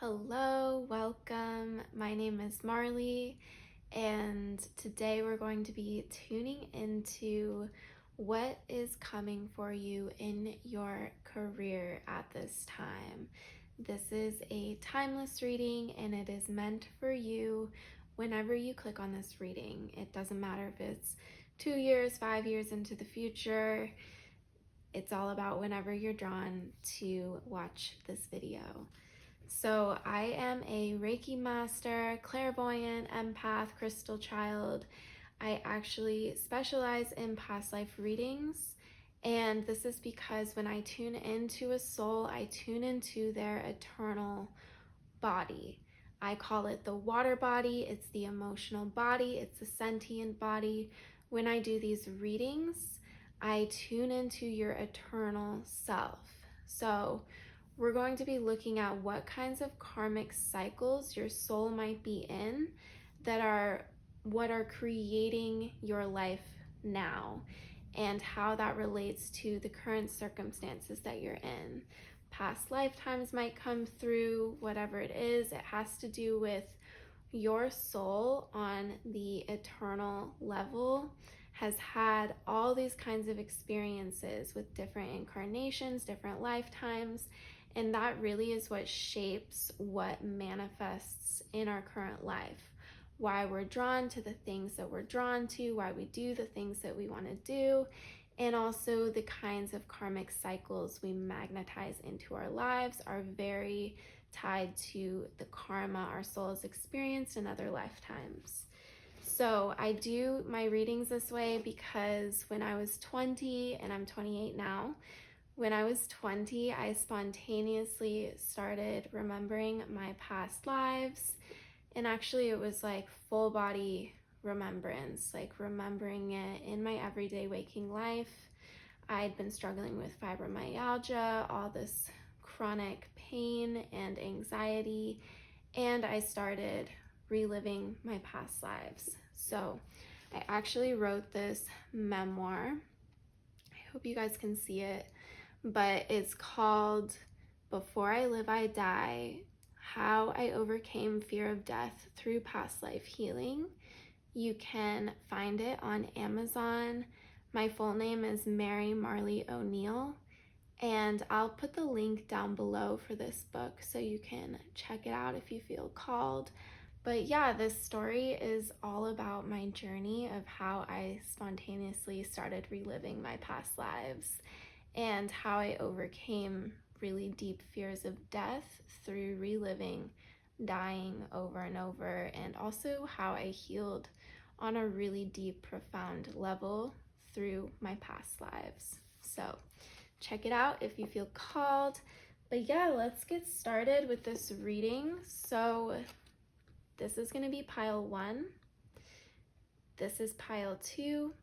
Hello, welcome. My name is Marley, and today we're going to be tuning into what is coming for you in your career at this time. This is a timeless reading, and it is meant for you whenever you click on this reading. It doesn't matter if it's 2 years, 5 years into the future. It's all about whenever you're drawn to watch this video. So I am a Reiki master, clairvoyant, empath, crystal child. I actually specialize in past life readings, and this is because when I tune into a soul, I tune into their eternal body. I call it the water body, it's the emotional body, it's the sentient body. When I do these readings, I tune into your eternal self. So we're going to be looking at what kinds of karmic cycles your soul might be in that are what are creating your life now, and how that relates to the current circumstances that you're in. Past lifetimes might come through, whatever it is. It has to do with your soul on the eternal level has had all these kinds of experiences with different incarnations, different lifetimes, and that really is what shapes what manifests in our current life. Why we're drawn to the things that we're drawn to, why we do the things that we want to do, and also the kinds of karmic cycles we magnetize into our lives are very tied to the karma our soul has experienced in other lifetimes. So I do my readings this way because when I was 20, and I'm 28 now, when I was 20, I spontaneously started remembering my past lives. And actually it was like full body remembrance, like remembering it in my everyday waking life. I'd been struggling with fibromyalgia, all this chronic pain and anxiety, and I started reliving my past lives. So I actually wrote this memoir. I hope you guys can see it, but it's called Before I Live, I Die: How I Overcame Fear of Death Through Past Life Healing. You can find it on Amazon. My full name is Mary Marley O'Neill, and I'll put the link down below for this book so you can check it out if you feel called. But yeah, this story is all about my journey of how I spontaneously started reliving my past lives and how I overcame really deep fears of death through reliving dying over and over, and also how I healed on a really deep, profound level through my past lives. So check it out if you feel called. But yeah, let's get started with this reading. So this is going to be pile 1, this is pile 2,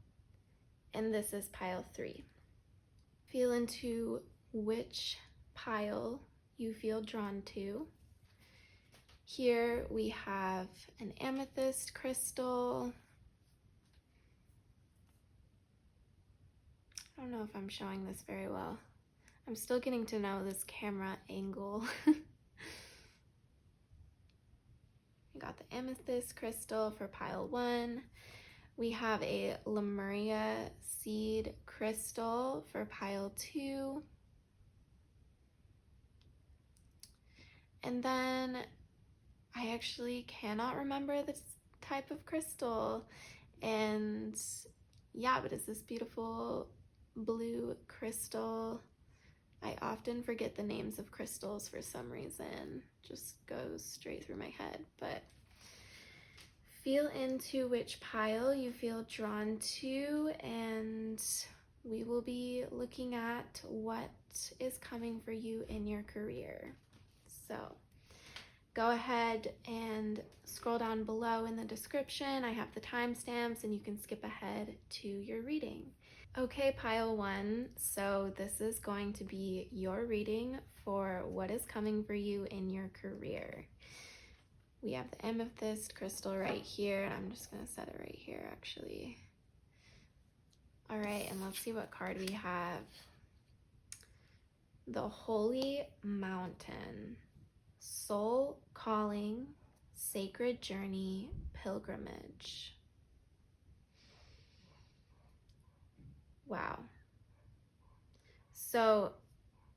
and this is pile 3. Feel into which pile you feel drawn to. Here we have an amethyst crystal. I don't know if I'm showing this very well. I'm still getting to know this camera angle. We got the amethyst crystal for pile 1. We have a lemurian seed crystal for pile 2. And then I actually cannot remember this type of crystal. And yeah, but it's this beautiful blue crystal. I often forget the names of crystals for some reason. Just goes straight through my head. But feel into which pile you feel drawn to, and we will be looking at what is coming for you in your career. So go ahead and scroll down below in the description. I have the timestamps and you can skip ahead to your reading. Okay, pile 1, so this is going to be your reading for what is coming for you in your career. We have the amethyst crystal right here, and I'm just going to set it right here actually. All right, and let's see what card we have. The Holy Mountain. soul calling, sacred journey, pilgrimage. Wow. So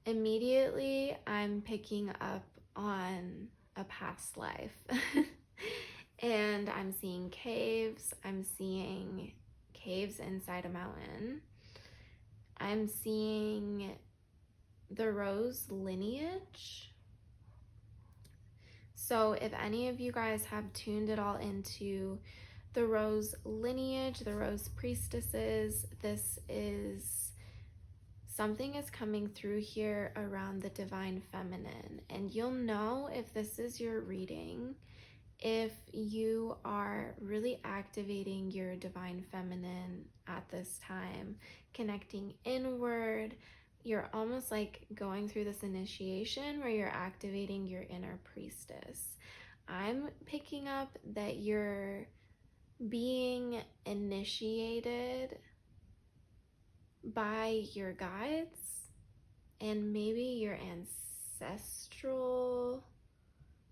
immediately I'm picking up on a past life. And I'm seeing caves. I'm seeing caves inside a mountain. I'm seeing the Rose lineage. So if any of you guys have tuned it all into the Rose lineage, the Rose priestesses, this is something is coming through here around the divine feminine. And you'll know if this is your reading, if you are really activating your divine feminine at this time, connecting inward. You're almost like going through this initiation where you're activating your inner priestess. I'm picking up that you're being initiated by your guides and maybe your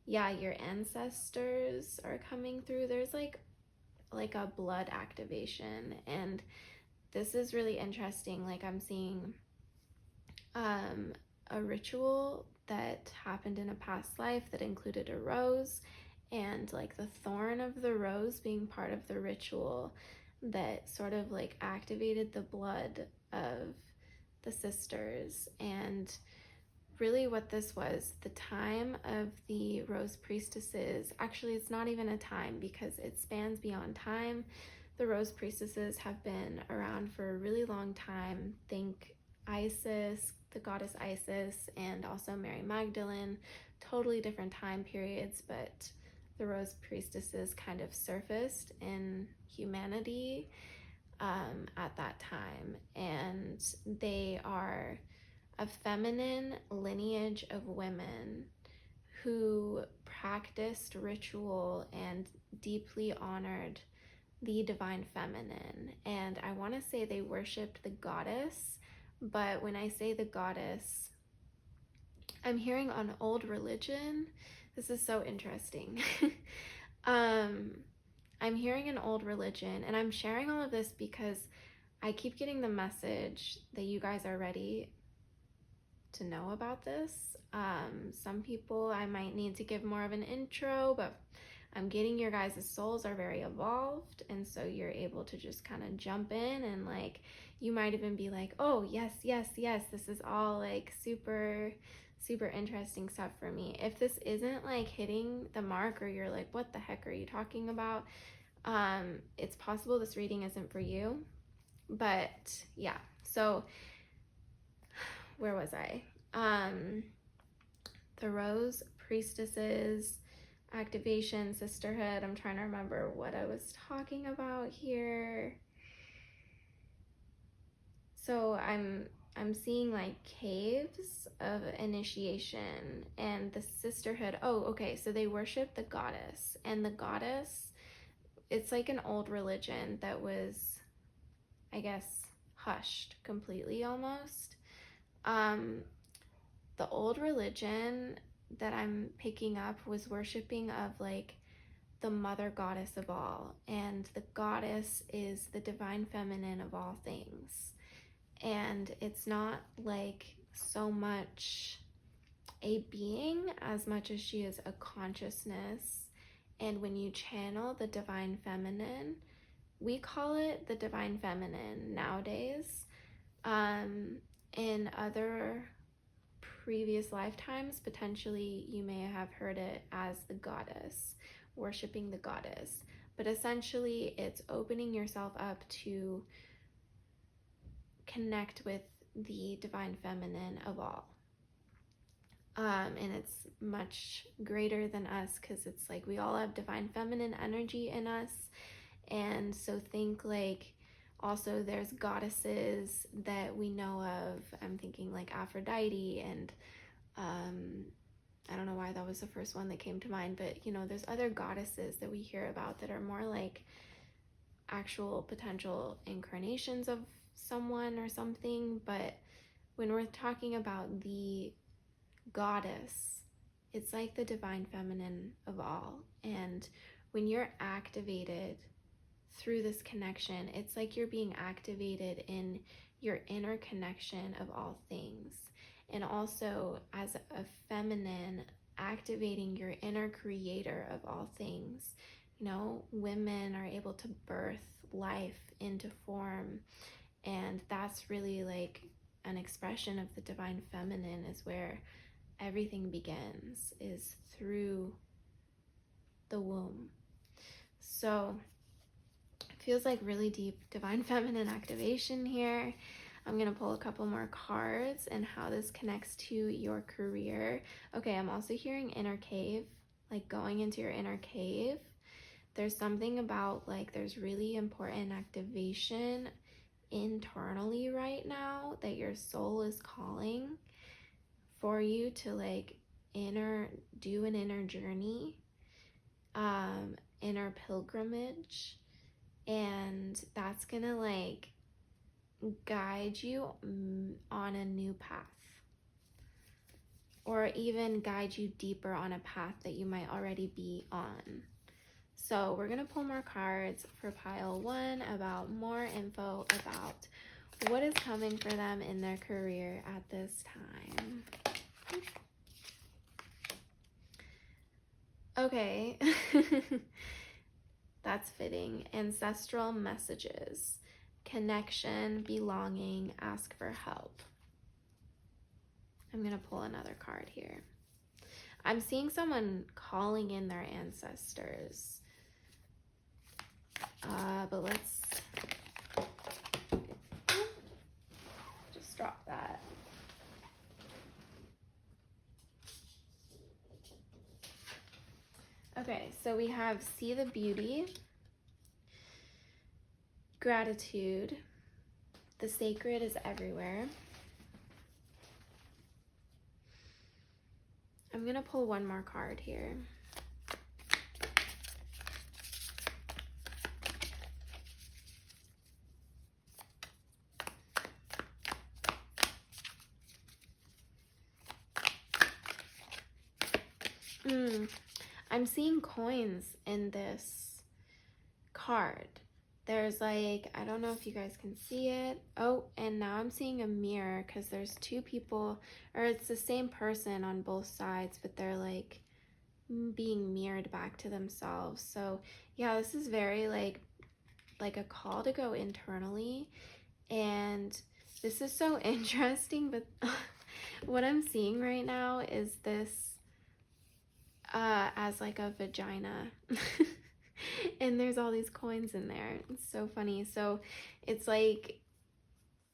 your ancestors are coming through. There's like a blood activation, and this is really interesting. Like I'm seeing a ritual that happened in a past life that included a rose, and like the thorn of the rose being part of the ritual that sort of like activated the blood of the sisters. And really what this was, the time of the Rose priestesses, actually it's not even a time because it spans beyond time. The Rose priestesses have been around for a really long time. Think Isis, the goddess Isis, and also Mary Magdalene, totally different time periods, but the Rose priestesses kind of surfaced in humanity at that time, and they are a feminine lineage of women who practiced ritual and deeply honored the divine feminine. And I want to say they worshiped the goddess, but when I say the goddess, I'm hearing on old religion. This is so interesting. I'm hearing an old religion, and I'm sharing all of this because I keep getting the message that you guys are ready to know about this. Some people I might need to give more of an intro, but I'm getting your guys' souls are very evolved, and so you're able to just kind of jump in, and like you might even be like, oh yes, this is all like super interesting stuff for me. If this isn't like hitting the mark, or you're like, what the heck are you talking about, it's possible this reading isn't for you. But yeah, so where was I? The Rose priestesses, activation, sisterhood. I'm trying to remember what I was talking about here. So I'm seeing like caves of initiation and the sisterhood. Oh, okay. So they worship the goddess, and the goddess, it's like an old religion that was, I guess, hushed completely almost. The old religion that I'm picking up was worshiping of like the mother goddess of all, and the goddess is the divine feminine of all things. And it's not like so much a being as much as she is a consciousness. And when you channel the divine feminine, we call it the divine feminine nowadays. In other previous lifetimes, potentially you may have heard it as the goddess, worshiping the goddess. But essentially it's opening yourself up to connect with the divine feminine of all. And it's much greater than us, because it's like we all have divine feminine energy in us. And so think like, also there's goddesses that we know of. I'm thinking like Aphrodite, and I don't know why that was the first one that came to mind, but you know, there's other goddesses that we hear about that are more like actual potential incarnations of someone or something. But when we're talking about the goddess it's like the divine feminine of all. And when you're activated through this connection, it's like you're being activated in your inner connection of all things. And also as a feminine, activating your inner creator of all things. You know, women are able to birth life into form, and that's really like an expression of the divine feminine, is where everything begins, is through the womb. So it feels like really deep divine feminine activation here. I'm gonna pull a couple more cards and how this connects to your career. Okay, I'm also hearing inner cave, like going into your inner cave. There's something about like there's really important activation internally right now that your soul is calling for you to like do an inner journey, inner pilgrimage, and that's gonna like guide you on a new path, or even guide you deeper on a path that you might already be on. So we're gonna pull more cards for pile 1 about more info about what is coming for them in their career at this time. Okay. That's fitting. Ancestral messages, connection, belonging, ask for help. I'm gonna pull another card here. I'm seeing someone calling in their ancestors. But let's just drop that. Okay, so we have see the beauty, gratitude, the sacred is everywhere. I'm gonna pull one more card here. I'm seeing coins in this card. There's like, I don't know if you guys can see it. Oh, and now I'm seeing a mirror because there's 2 people, or it's the same person on both sides, but they're like being mirrored back to themselves. So yeah, this is very like a call to go internally. And this is so interesting, but what I'm seeing right now is this as like a vagina. And there's all these coins in there. It's so funny. So it's like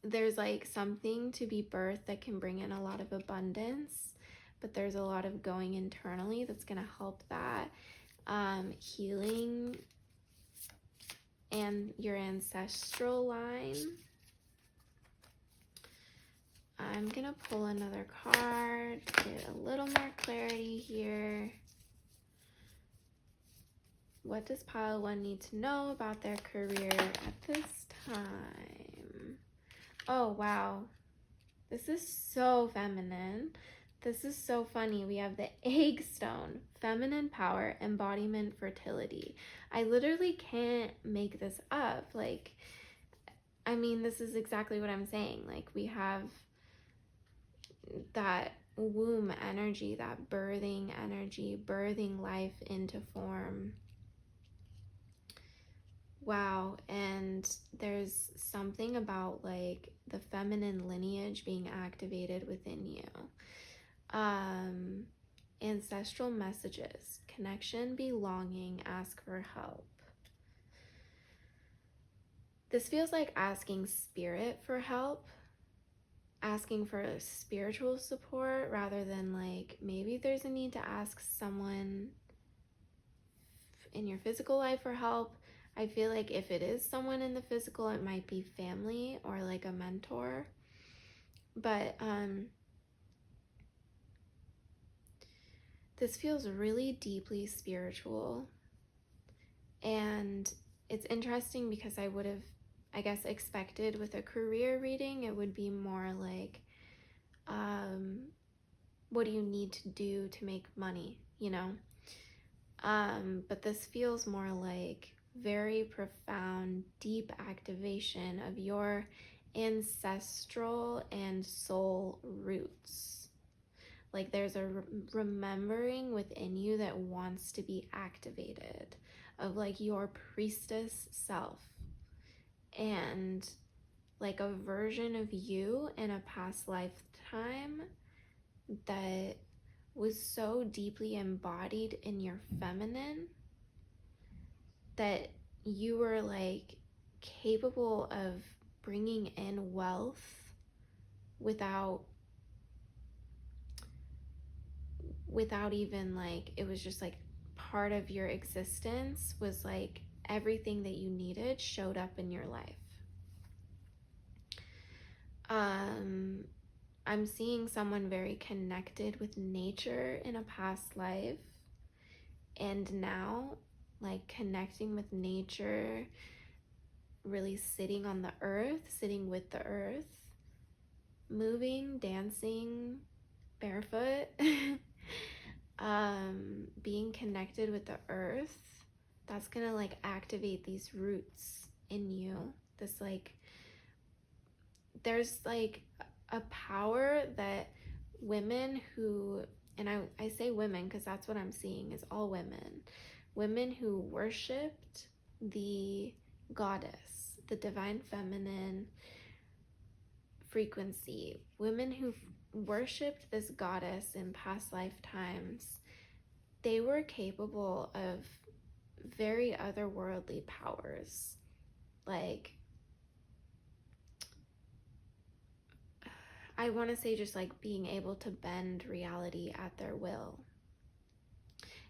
there's like something to be birthed that can bring in a lot of abundance, but there's a lot of going internally that's going to help that healing and your ancestral line. I'm going to pull another card to get a little more clarity here. What does pile 1 need to know about their career at this time? Oh, wow. This is so feminine. This is so funny. We have the egg stone, feminine power, embodiment, fertility. I literally can't make this up. Like, I mean, this is exactly what I'm saying. Like, we have that womb energy, that birthing energy, birthing life into form. Wow. And there's something about like the feminine lineage being activated within you. Ancestral messages, connection, belonging, ask for help. This feels like asking spirit for help, asking for spiritual support, rather than like maybe there's a need to ask someone in your physical life for help. I feel like if it is someone in the physical, it might be family or like a mentor. But this feels really deeply spiritual. And it's interesting because I would have, I guess, expected with a career reading, it would be more like what do you need to do to make money, you know? But this feels more like very profound, deep activation of your ancestral and soul roots. Like there's a remembering within you that wants to be activated, of like your priestess self, and like a version of you in a past lifetime that was so deeply embodied in your feminine that you were like capable of bringing in wealth without even like, it was just like part of your existence, was like everything that you needed showed up in your life. I'm seeing someone very connected with nature in a past life, and now like connecting with nature, really sitting on the earth, sitting with the earth, moving, dancing, barefoot, being connected with the earth. That's gonna like activate these roots in you. This like, there's like a power that women who, and I say women because that's what I'm seeing is all women who worshipped the goddess, the divine feminine frequency, women who worshipped this goddess in past lifetimes, they were capable of very otherworldly powers. Like, I want to say just like being able to bend reality at their will.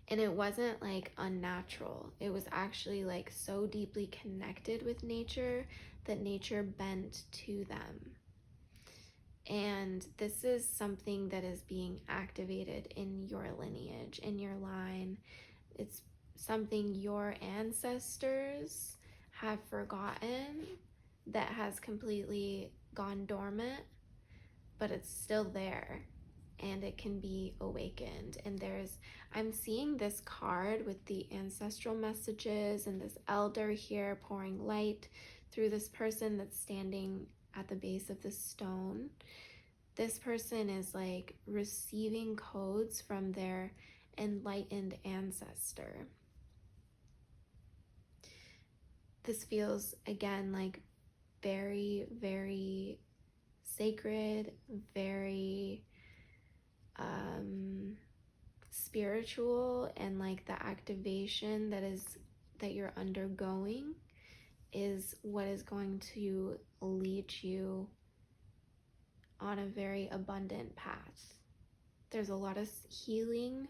And it wasn't like unnatural. It was actually like so deeply connected with nature that nature bent to them. And this is something that is being activated in your lineage, in your line. It's something your ancestors have forgotten, that has completely gone dormant, but it's still there and it can be awakened. And I'm seeing this card with the ancestral messages and this elder here pouring light through this person that's standing at the base of the stone. This person is like receiving codes from their enlightened ancestor. This feels again like very, very sacred, very spiritual, and like the activation that you're undergoing is what is going to lead you on a very abundant path. There's a lot of healing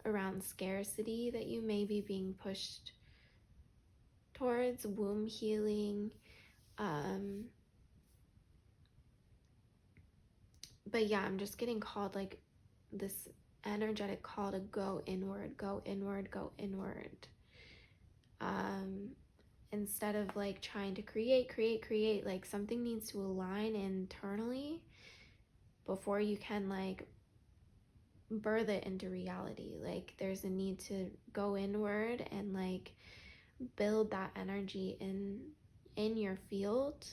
around scarcity that you may be being pushed towards, womb healing, but yeah, I'm just getting called like this energetic call to go inward, go inward, go inward. Instead of like trying to create, like something needs to align internally before you can like birth it into reality. Like there's a need to go inward and like build that energy in your field.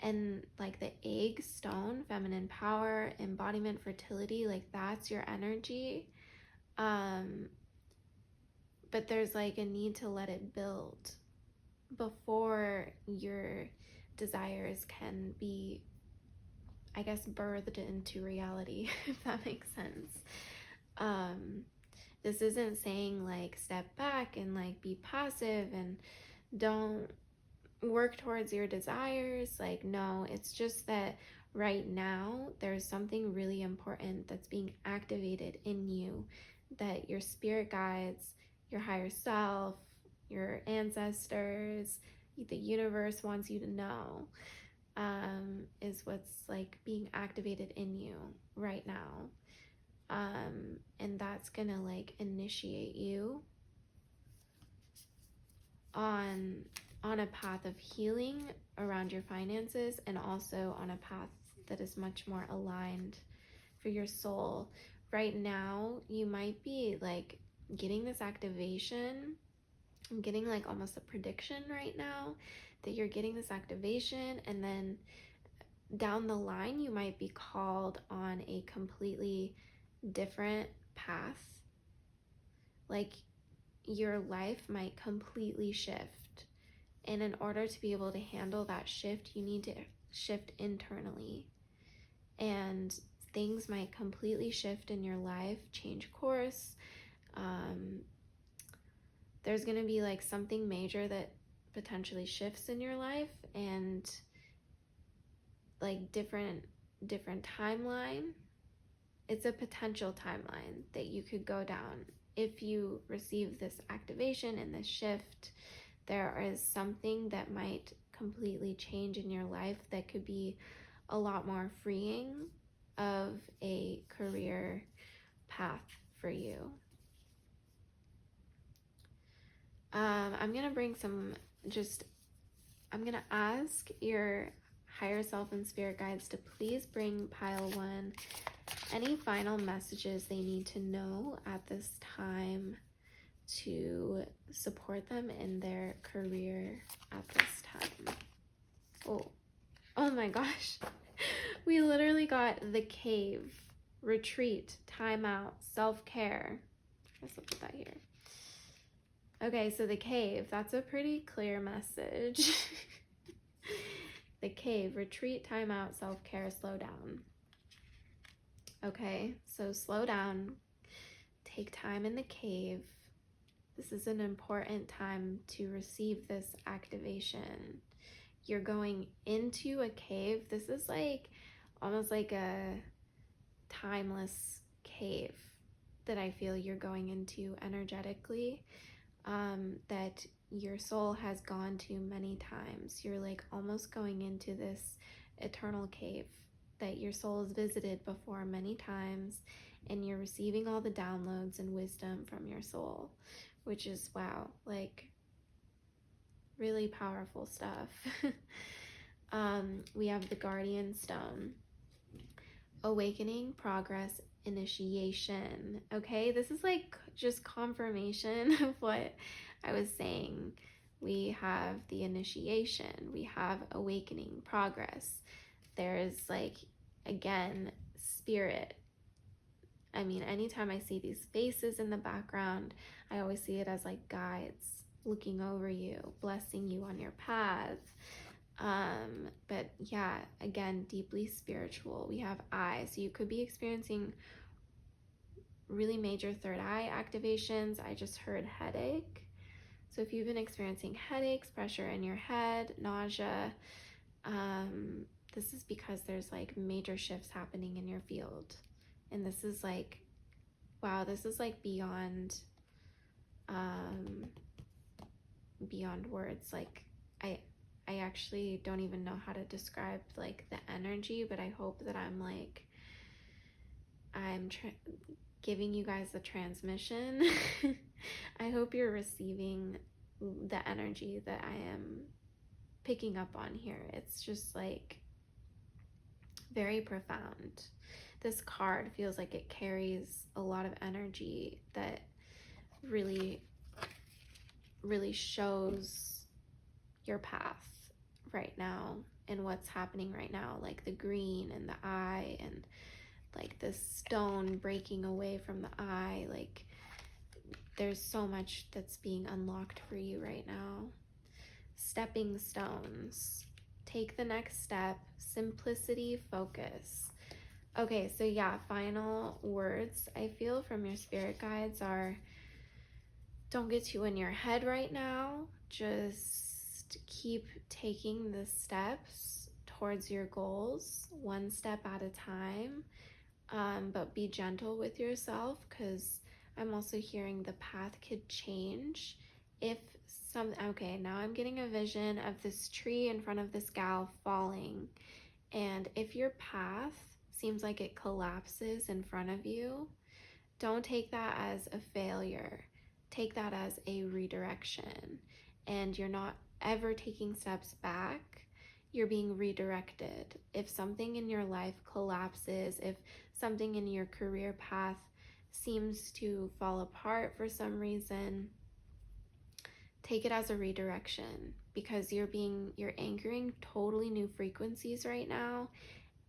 And like the egg, stone, feminine power, embodiment, fertility, like that's your energy. But there's like a need to let it build before your desires can be, I guess, birthed into reality, if that makes sense. This isn't saying like step back and like be passive and don't work towards your desires. Like, no, it's just that right now there's something really important that's being activated in you, that your spirit guides, your higher self, your ancestors, the universe wants you to know, is what's like being activated in you right now. And that's gonna like initiate you on a path of healing around your finances, and also on a path that is much more aligned for your soul. Right now, you might be like getting this activation. I'm getting like almost a prediction right now that you're getting this activation, and then down the line you might be called on a completely different path. Like your life might completely shift, and in order to be able to handle that shift, you need to shift internally, and things might completely shift in your life, change course. There's going to be like something major that potentially shifts in your life, and like different timeline. It's a potential timeline that you could go down if you receive this activation and this shift. There is something that might completely change in your life that could be a lot more freeing of a career path for you. I'm gonna bring I'm gonna ask your higher self and spirit guides to please bring pile 1 any final messages they need to know at this time to support them in their career at this time. Oh my gosh. We literally got the cave, retreat, timeout, self-care. I guess I'll put that here. Okay, so the cave, that's a pretty clear message. The cave, retreat, timeout, self-care, slow down. Okay, so slow down, take time in the cave. This is an important time to receive this activation. You're going into a cave. This is like almost like a timeless cave that I feel you're going into energetically, that your soul has gone to many times. You're like almost going into this eternal cave that your soul has visited before many times, and you're receiving all the downloads and wisdom from your soul, which is, wow, like really powerful stuff. We have the Guardian Stone, awakening, progress, initiation. Okay, this is like just confirmation of what I was saying. We have the initiation, we have awakening, progress. There's like, again, spirit. I mean, anytime I see these faces in the background, I always see it as like guides looking over you, blessing you on your path. But yeah, again, deeply spiritual. We have eye, so you could be experiencing really major third eye activations. I just heard headache. So if you've been experiencing headaches, pressure in your head, nausea, this is because there's like major shifts happening in your field. And this is like, wow, this is like beyond words. Like I actually don't even know how to describe like the energy, but I hope that I'm giving you guys the transmission. I hope you're receiving the energy that I am picking up on here. It's just like very profound. This card feels like it carries a lot of energy that really shows your path right now and what's happening right now, like the green and the eye and like the stone breaking away from the eye. Like there's so much that's being unlocked for you right now. Stepping stones, take the next step, simplicity, focus. Okay, so yeah, final words I feel from your spirit guides are, don't get too in your head right now. Just keep taking the steps towards your goals, one step at a time. But be gentle with yourself, because I'm also hearing the path could change. Okay, now I'm getting a vision of this tree in front of this gal falling. And if your path seems like it collapses in front of you, don't take that as a failure. Take that as a redirection. And you're not ever taking steps back. You're being redirected. If something in your life collapses, if something in your career path seems to fall apart for some reason, take it as a redirection, because you're anchoring totally new frequencies right now,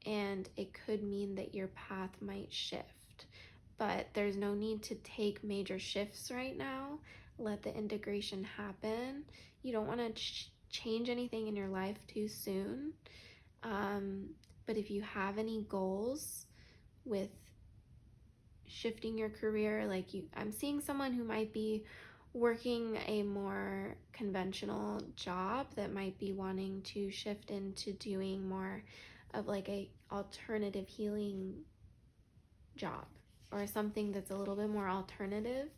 and it could mean that your path might shift. But there's no need to take major shifts right now. Let the integration happen. You don't want to change anything in your life too soon. But if you have any goals with shifting your career, I'm seeing someone who might be working a more conventional job that might be wanting to shift into doing more of like a alternative healing job or something that's a little bit more alternative.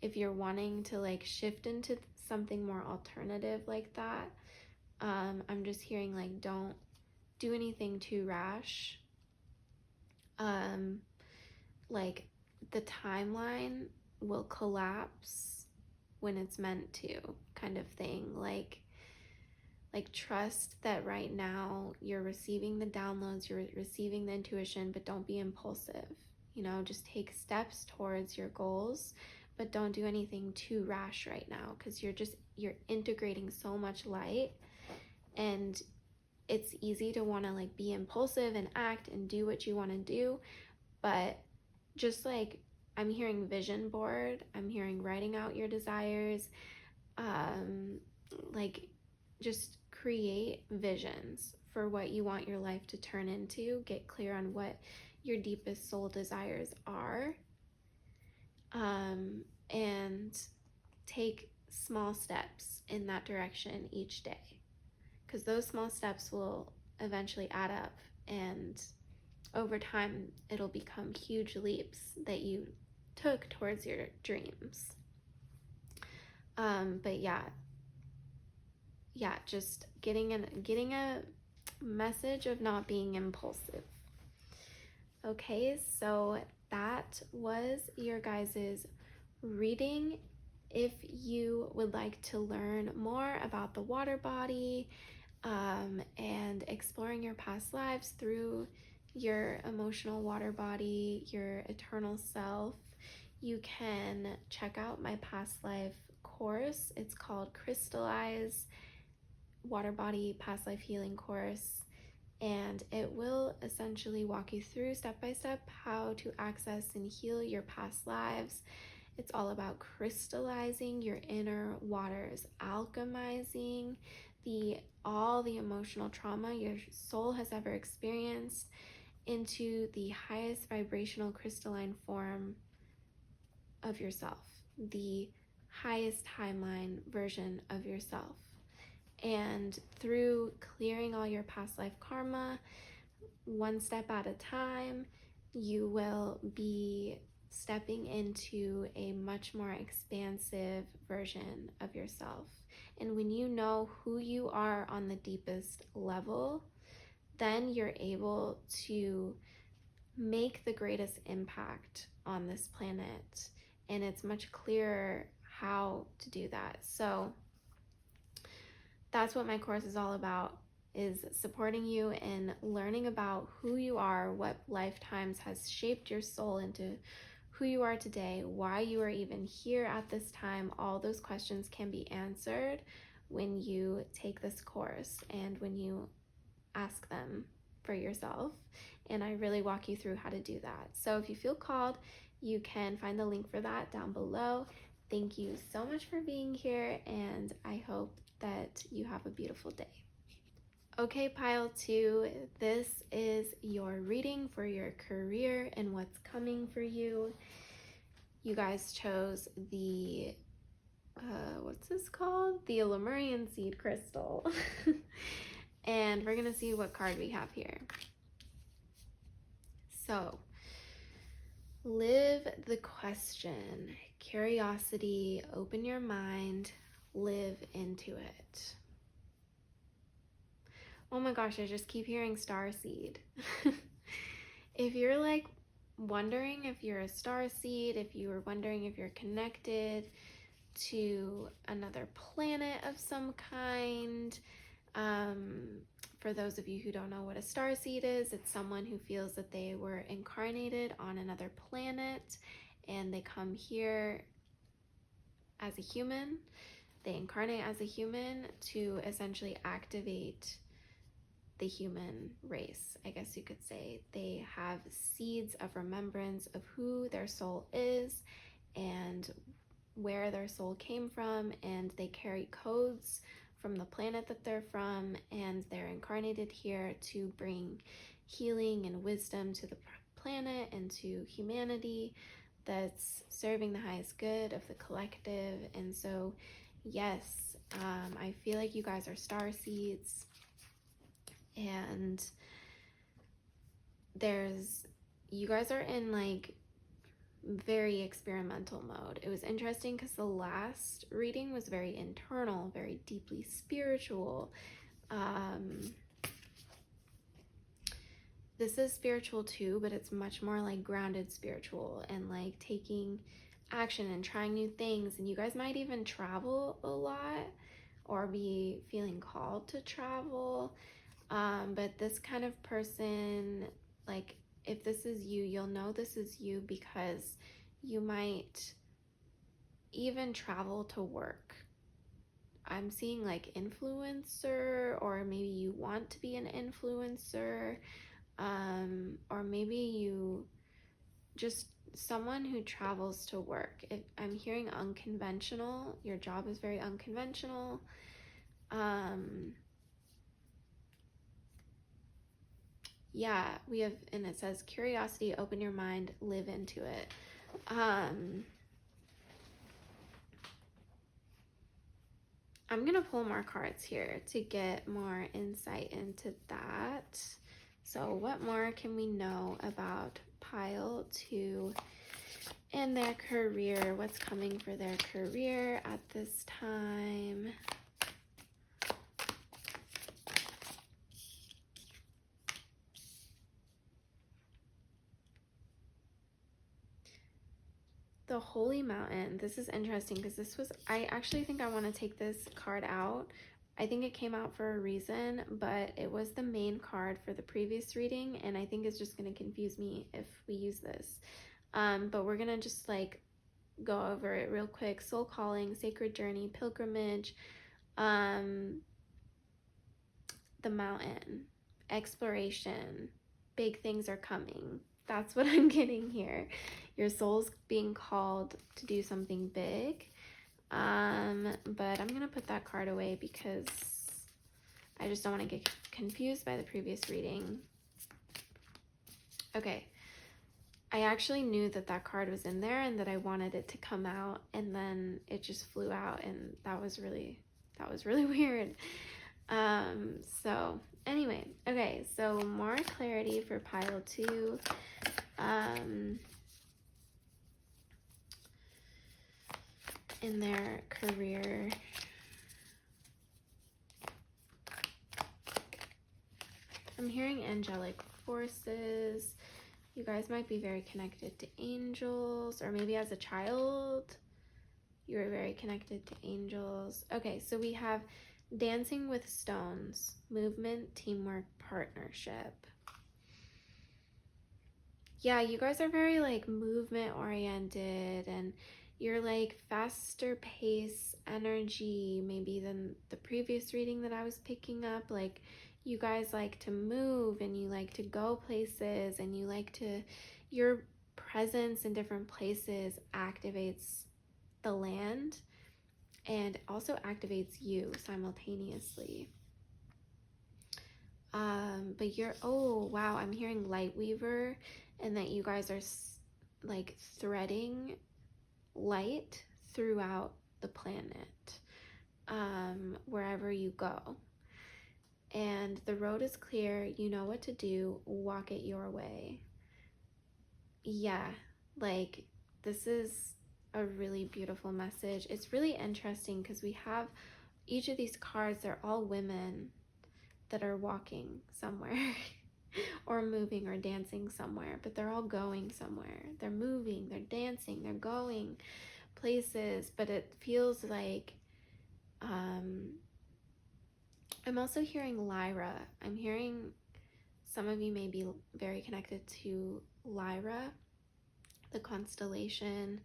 If you're wanting to like shift into something more alternative like that, I'm just hearing like don't do anything too rash. Like the timeline will collapse when it's meant to, kind of thing. Like trust that right now you're receiving the downloads, you're receiving the intuition, but don't be impulsive. Just take steps towards your goals, but don't do anything too rash right now, because you're integrating so much light, and it's easy to want to like be impulsive and act and do what you want to do. But just like I'm hearing vision board, I'm hearing writing out your desires, like just create visions for what you want your life to turn into. Get clear on what your deepest soul desires are, and take small steps in that direction each day, because those small steps will eventually add up, and over time it'll become huge leaps that you took towards your dreams. But yeah, just getting a message of not being impulsive. Okay, so that was your guys's reading. If you would like to learn more about the water body, and exploring your past lives through your emotional water body, your eternal self, you can check out my past life course. It's called Crystallize Water Body Past Life Healing Course, and it will essentially walk you through step by step how to access and heal your past lives. It's all about crystallizing your inner waters, alchemizing all the emotional trauma your soul has ever experienced into the highest vibrational crystalline form of yourself, the highest timeline version of yourself. And through clearing all your past life karma, one step at a time, you will be stepping into a much more expansive version of yourself. And when you know who you are on the deepest level, then you're able to make the greatest impact on this planet. And it's much clearer how to do that. So that's what my course is all about, is supporting you in learning about who you are, what lifetimes has shaped your soul into who you are today, why you are even here at this time. All those questions can be answered when you take this course and when you ask them for yourself. And I really walk you through how to do that. So if you feel called, you can find the link for that down below. Thank you so much for being here, and I hope that you have a beautiful day. Okay, pile 2, this is your reading for your career and what's coming for you. You guys chose the, what's this called? The Lemurian seed crystal. And we're going to see what card we have here. So, live the question. Curiosity, open your mind, live into it. Oh my gosh, I just keep hearing starseed. If you're like wondering if you're a starseed, if you were wondering if you're connected to another planet of some kind, For those of you who don't know what a starseed is, it's someone who feels that they were incarnated on another planet and they come here as a human. They incarnate as a human to essentially activate the human race, I guess you could say. They have seeds of remembrance of who their soul is and where their soul came from, and they carry codes from the planet that they're from, and they're incarnated here to bring healing and wisdom to the planet and to humanity that's serving the highest good of the collective. And so yes, I feel like you guys are star seeds, and you guys are in like very experimental mode. It was interesting because the last reading was very internal, very deeply spiritual. This is spiritual too, but it's much more like grounded spiritual and like taking action and trying new things. And you guys might even travel a lot or be feeling called to travel. But this kind of person, like if this is you, you'll know this is you because you might even travel to work. I'm seeing like influencer, or maybe you want to be an influencer, or maybe you just someone who travels to work. If I'm hearing unconventional, your job is very unconventional. Yeah, we have, and it says curiosity, open your mind, live into it. I'm gonna pull more cards here to get more insight into that. So what more can we know about pile 2 and their career? What's coming for their career at this time? The Holy Mountain. This is interesting because this was, I actually think I want to take this card out. I think it came out for a reason, but it was the main card for the previous reading, and I think it's just going to confuse me if we use this. But we're going to just like go over it real quick. Soul calling, sacred journey, pilgrimage, the mountain, exploration, big things are coming. That's what I'm getting here. Your soul's being called to do something big. But I'm gonna put that card away because I just don't want to get confused by the previous reading. Okay, I actually knew that that card was in there and that I wanted it to come out, and then it just flew out, and that was really weird. So anyway, okay, so more clarity for pile 2. In their career. I'm hearing angelic forces. You guys might be very connected to angels, or maybe as a child you were very connected to angels. Okay, so we have dancing with stones, movement, teamwork, partnership. Yeah, you guys are very like movement oriented, and you're like faster pace energy maybe than the previous reading that I was picking up. Like you guys like to move and you like to go places, and you like to, your presence in different places activates the land and also activates you simultaneously. But you're, oh wow, I'm hearing light weaver, and that you guys are like threading light throughout the planet, wherever you go. And the road is clear, you know what to do, walk it your way. Yeah, like this is a really beautiful message. It's really interesting because we have each of these cards, they're all women that are walking somewhere or moving or dancing somewhere, but they're all going somewhere. They're moving, they're dancing, they're going places, but it feels like I'm also hearing Lyra. I'm hearing some of you may be very connected to Lyra, the constellation.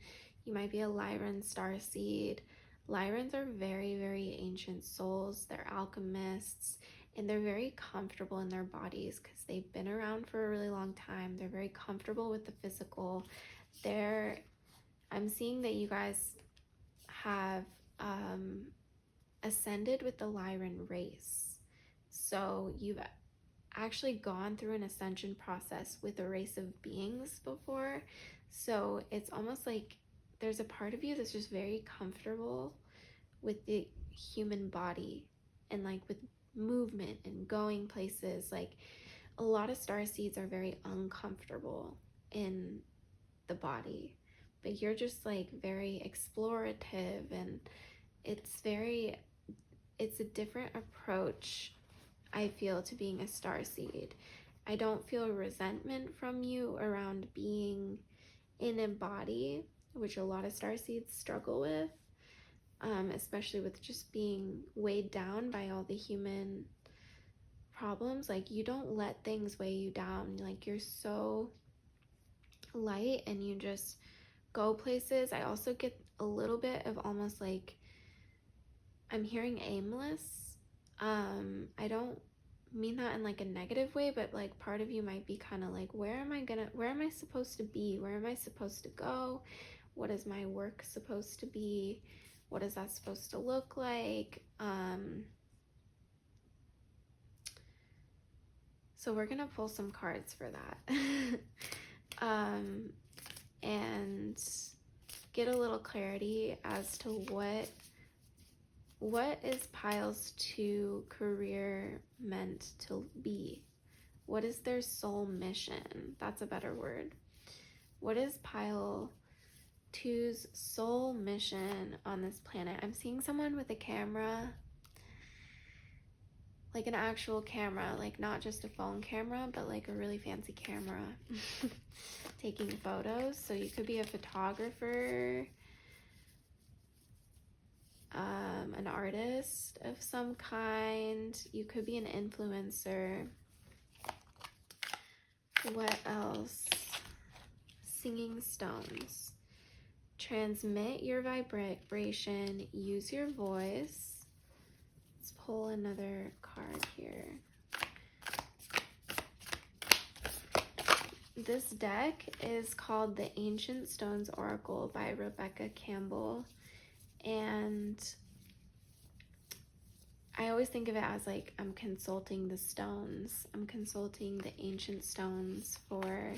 You might be a Lyran starseed. Lyrans are very, very ancient souls. They're alchemists, and they're very comfortable in their bodies because they've been around for a really long time. They're very comfortable with the physical. I'm seeing that you guys have ascended with the Lyran race. So you've actually gone through an ascension process with a race of beings before. So it's almost like there's a part of you that's just very comfortable with the human body and like with movement and going places. Like a lot of starseeds are very uncomfortable in the body, but you're just like very explorative, and it's a different approach, I feel, to being a starseed. I don't feel resentment from you around being in a body, which a lot of starseeds struggle with, especially with just being weighed down by all the human problems. Like, you don't let things weigh you down. Like, you're so light and you just go places. I also get a little bit of almost like, I'm hearing aimless. I don't mean that in like a negative way, but like part of you might be kind of like, where am I supposed to be? Where am I supposed to go? What is my work supposed to be? What is that supposed to look like? So we're gonna pull some cards for that. And get a little clarity as to what is Pile's 2 career meant to be? What is their soul mission? That's a better word. What is Pile 2's soul mission on this planet? I'm seeing someone with a camera, like an actual camera, like not just a phone camera, but like a really fancy camera, taking photos. So you could be a photographer, an artist of some kind. You could be an influencer. What else? Singing stones. Transmit your vibration. Use your voice. Let's pull another card here. This deck is called the Ancient Stones Oracle by Rebecca Campbell. And I always think of it as like I'm consulting the stones. I'm consulting the ancient stones for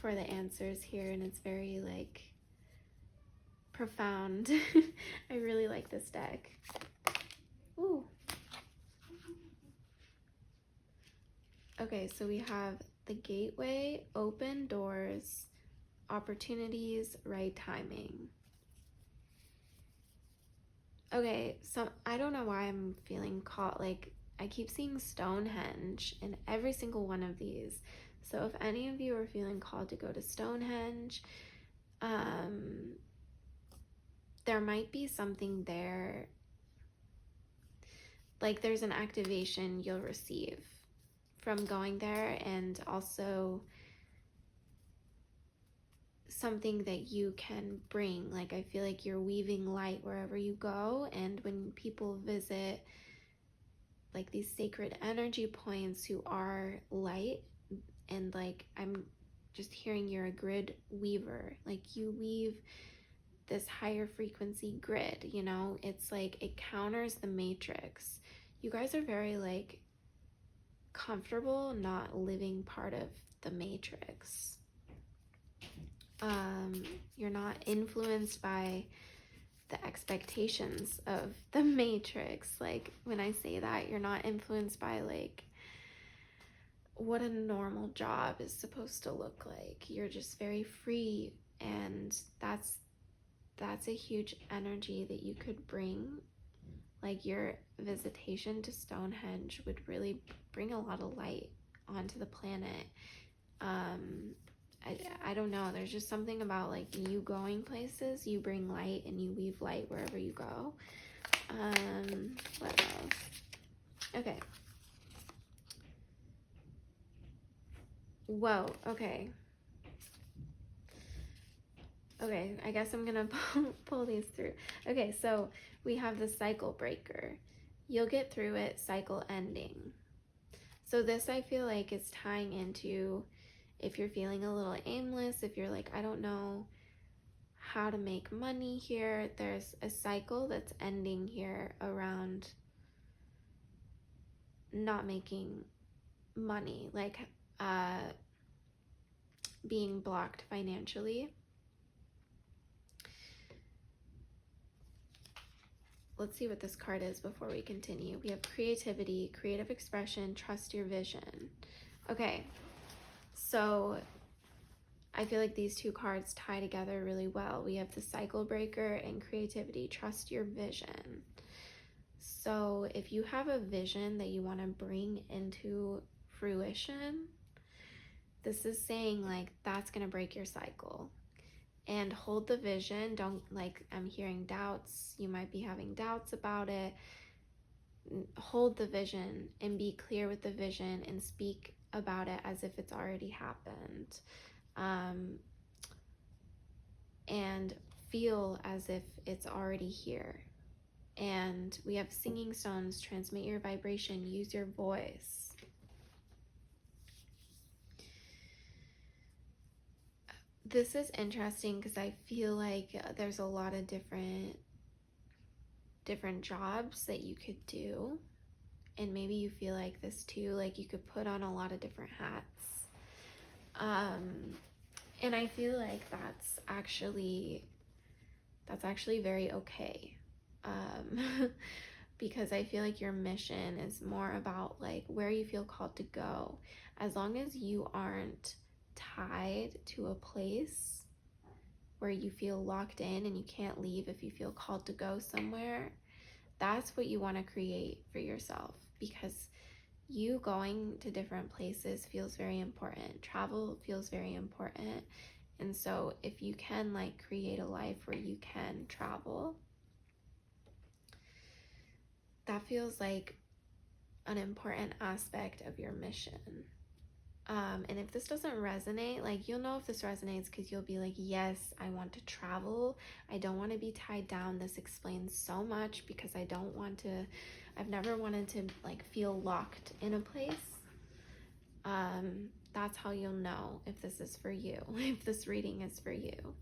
the answers here, and it's very like profound. I really like this deck. Ooh. Okay, so we have the gateway, open doors, opportunities, right timing. Okay, so I don't know why I'm feeling caught. Like, I keep seeing Stonehenge in every single one of these. So if any of you are feeling called to go to Stonehenge, there might be something there. Like, there's an activation you'll receive from going there, and also something that you can bring. Like, I feel like you're weaving light wherever you go, and when people visit like these sacred energy points who are light, and like I'm just hearing you're a grid weaver, like you weave this higher frequency grid, you know. It's like it counters the matrix. You guys are very like comfortable not living part of the matrix. You're not influenced by the expectations of the matrix. Like, when I say that, you're not influenced by like what a normal job is supposed to look like. You're just very free, and that's a huge energy that you could bring. Like, your visitation to Stonehenge would really bring a lot of light onto the planet. I don't know, there's just something about like you going places, you bring light and you weave light wherever you go. What else? Okay. Whoa, okay. Okay, I guess I'm gonna pull these through. Okay, so we have the cycle breaker. You'll get through it, cycle ending. So this, I feel like, is tying into if you're feeling a little aimless, if you're like, I don't know how to make money here, there's a cycle that's ending here around not making money, like being blocked financially. Let's see what this card is before we continue. We have creativity, creative expression, trust your vision. Okay, so I feel like these two cards tie together really well. We have the cycle breaker and creativity, trust your vision. So if you have a vision that you want to bring into fruition, this is saying like that's going to break your cycle. And hold the vision. Don't, like, I'm hearing doubts. You might be having doubts about it. Hold the vision and be clear with the vision and speak about it as if it's already happened. And feel as if it's already here. And we have singing stones, transmit your vibration, use your voice. This is interesting because I feel like there's a lot of different jobs that you could do, and maybe you feel like this too, like you could put on a lot of different hats, and I feel like that's actually very okay, because I feel like your mission is more about like where you feel called to go. As long as you aren't tied to a place where you feel locked in and you can't leave if you feel called to go somewhere, that's what you want to create for yourself, because you going to different places feels very important. Travel feels very important. And so if you can like create a life where you can travel, that feels like an important aspect of your mission. And if this doesn't resonate, like you'll know if this resonates because you'll be like, yes, I want to travel. I don't want to be tied down. This explains so much because I've never wanted to like feel locked in a place. That's how you'll know if this is for you, if this reading is for you.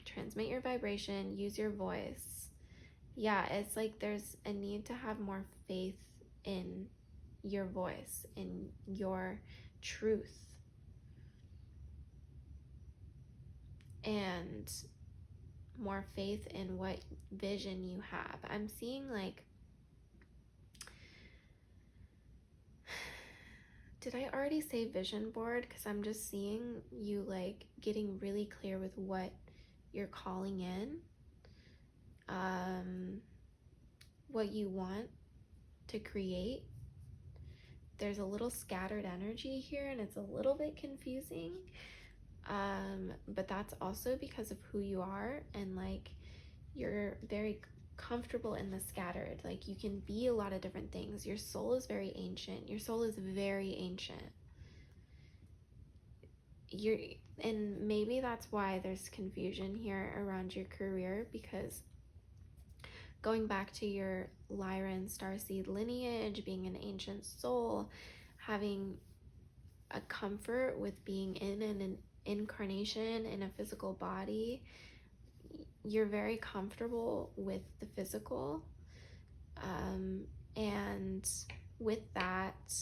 Transmit your vibration, use your voice. Yeah, it's like there's a need to have more faith in your voice, in your truth, and more faith in what vision you have. I'm seeing like, did I already say vision board? Because I'm just seeing you like getting really clear with what you're calling in, what you want to create. There's a little scattered energy here and it's a little bit confusing, but that's also because of who you are, and like you're very comfortable in the scattered. Like you can be a lot of different things. Your soul is very ancient. And maybe that's why there's confusion here around your career, because going back to your Lyran starseed lineage, being an ancient soul, having a comfort with being in an incarnation in a physical body, you're very comfortable with the physical, and with that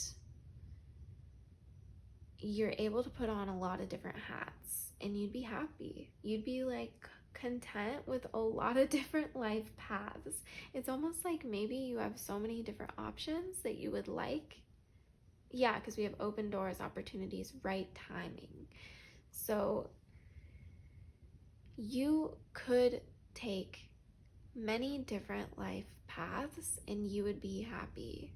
you're able to put on a lot of different hats, and you'd be happy. You'd be like content with a lot of different life paths. It's almost like maybe you have so many different options that you would like. Yeah, because we have open doors, opportunities, right timing. So you could take many different life paths and you would be happy.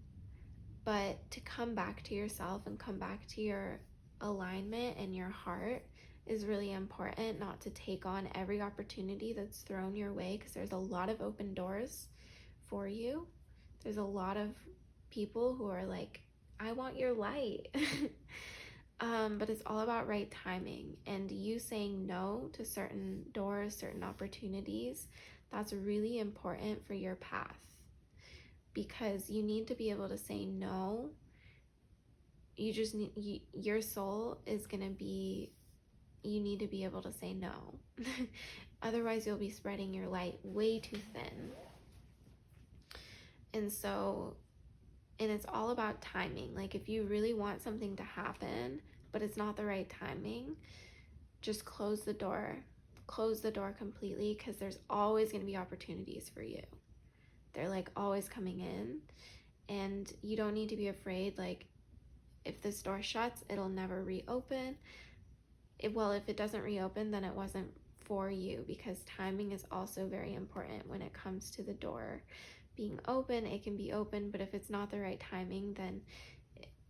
But to come back to yourself and come back to your alignment and your heart, is really important, not to take on every opportunity that's thrown your way, because there's a lot of open doors for you. There's a lot of people who are like, I want your light. But it's all about right timing, and you saying no to certain doors, certain opportunities. That's really important for your path, because you need to be able to say no. You just need, your soul is going to be, you need to be able to say no. Otherwise, you'll be spreading your light way too thin. And it's all about timing. Like, if you really want something to happen, but it's not the right timing, just close the door completely, because there's always going to be opportunities for you. They're like always coming in, and you don't need to be afraid. Like, if this door shuts, it'll never reopen. If it doesn't reopen, then it wasn't for you, because timing is also very important when it comes to the door being open. It can be open, but if it's not the right timing, then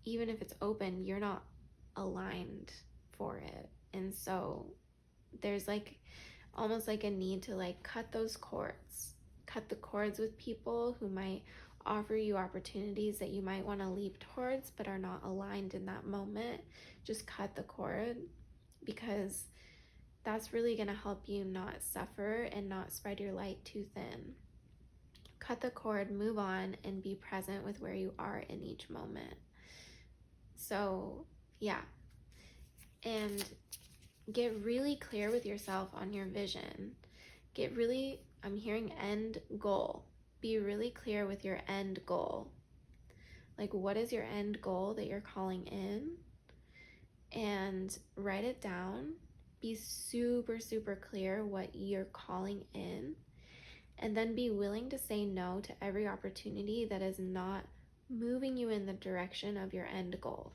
even if it's open, you're not aligned for it. And so there's like almost like a need to like cut the cords with people who might offer you opportunities that you might want to leap towards but are not aligned in that moment. Just cut the cord, because that's really going to help you not suffer and not spread your light too thin. Cut the cord, move on, and be present with where you are in each moment. So yeah, and get really clear with yourself on your vision. I'm hearing end goal. Be really clear with your end goal. Like, what is your end goal that you're calling in? And write it down. Be super, super clear what you're calling in. And then be willing to say no to every opportunity that is not moving you in the direction of your end goal.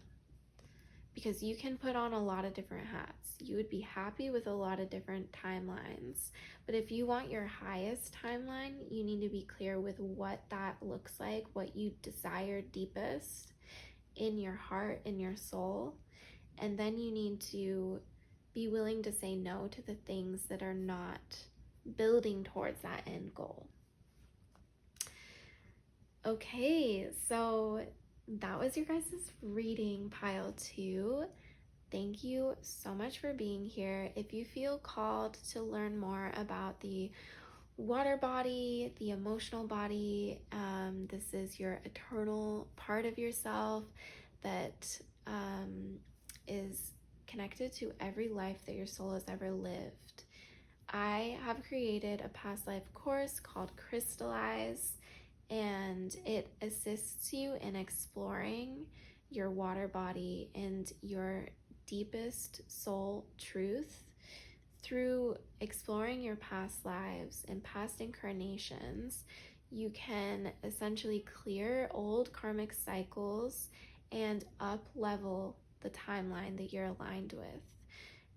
Because you can put on a lot of different hats. You would be happy with a lot of different timelines. But if you want your highest timeline, you need to be clear with what that looks like, what you desire deepest in your heart, in your soul. And then you need to be willing to say no to the things that are not building towards that end goal. Okay, so that was your guys' reading, pile 2. Thank you so much for being here. If you feel called to learn more about the water body, the emotional body, this is your eternal part of yourself that is connected to every life that your soul has ever lived. I have created a past life course called Crystallize, and it assists you in exploring your water body and your deepest soul truth through exploring your past lives and past incarnations. You can essentially clear old karmic cycles and up-level the timeline that you're aligned with.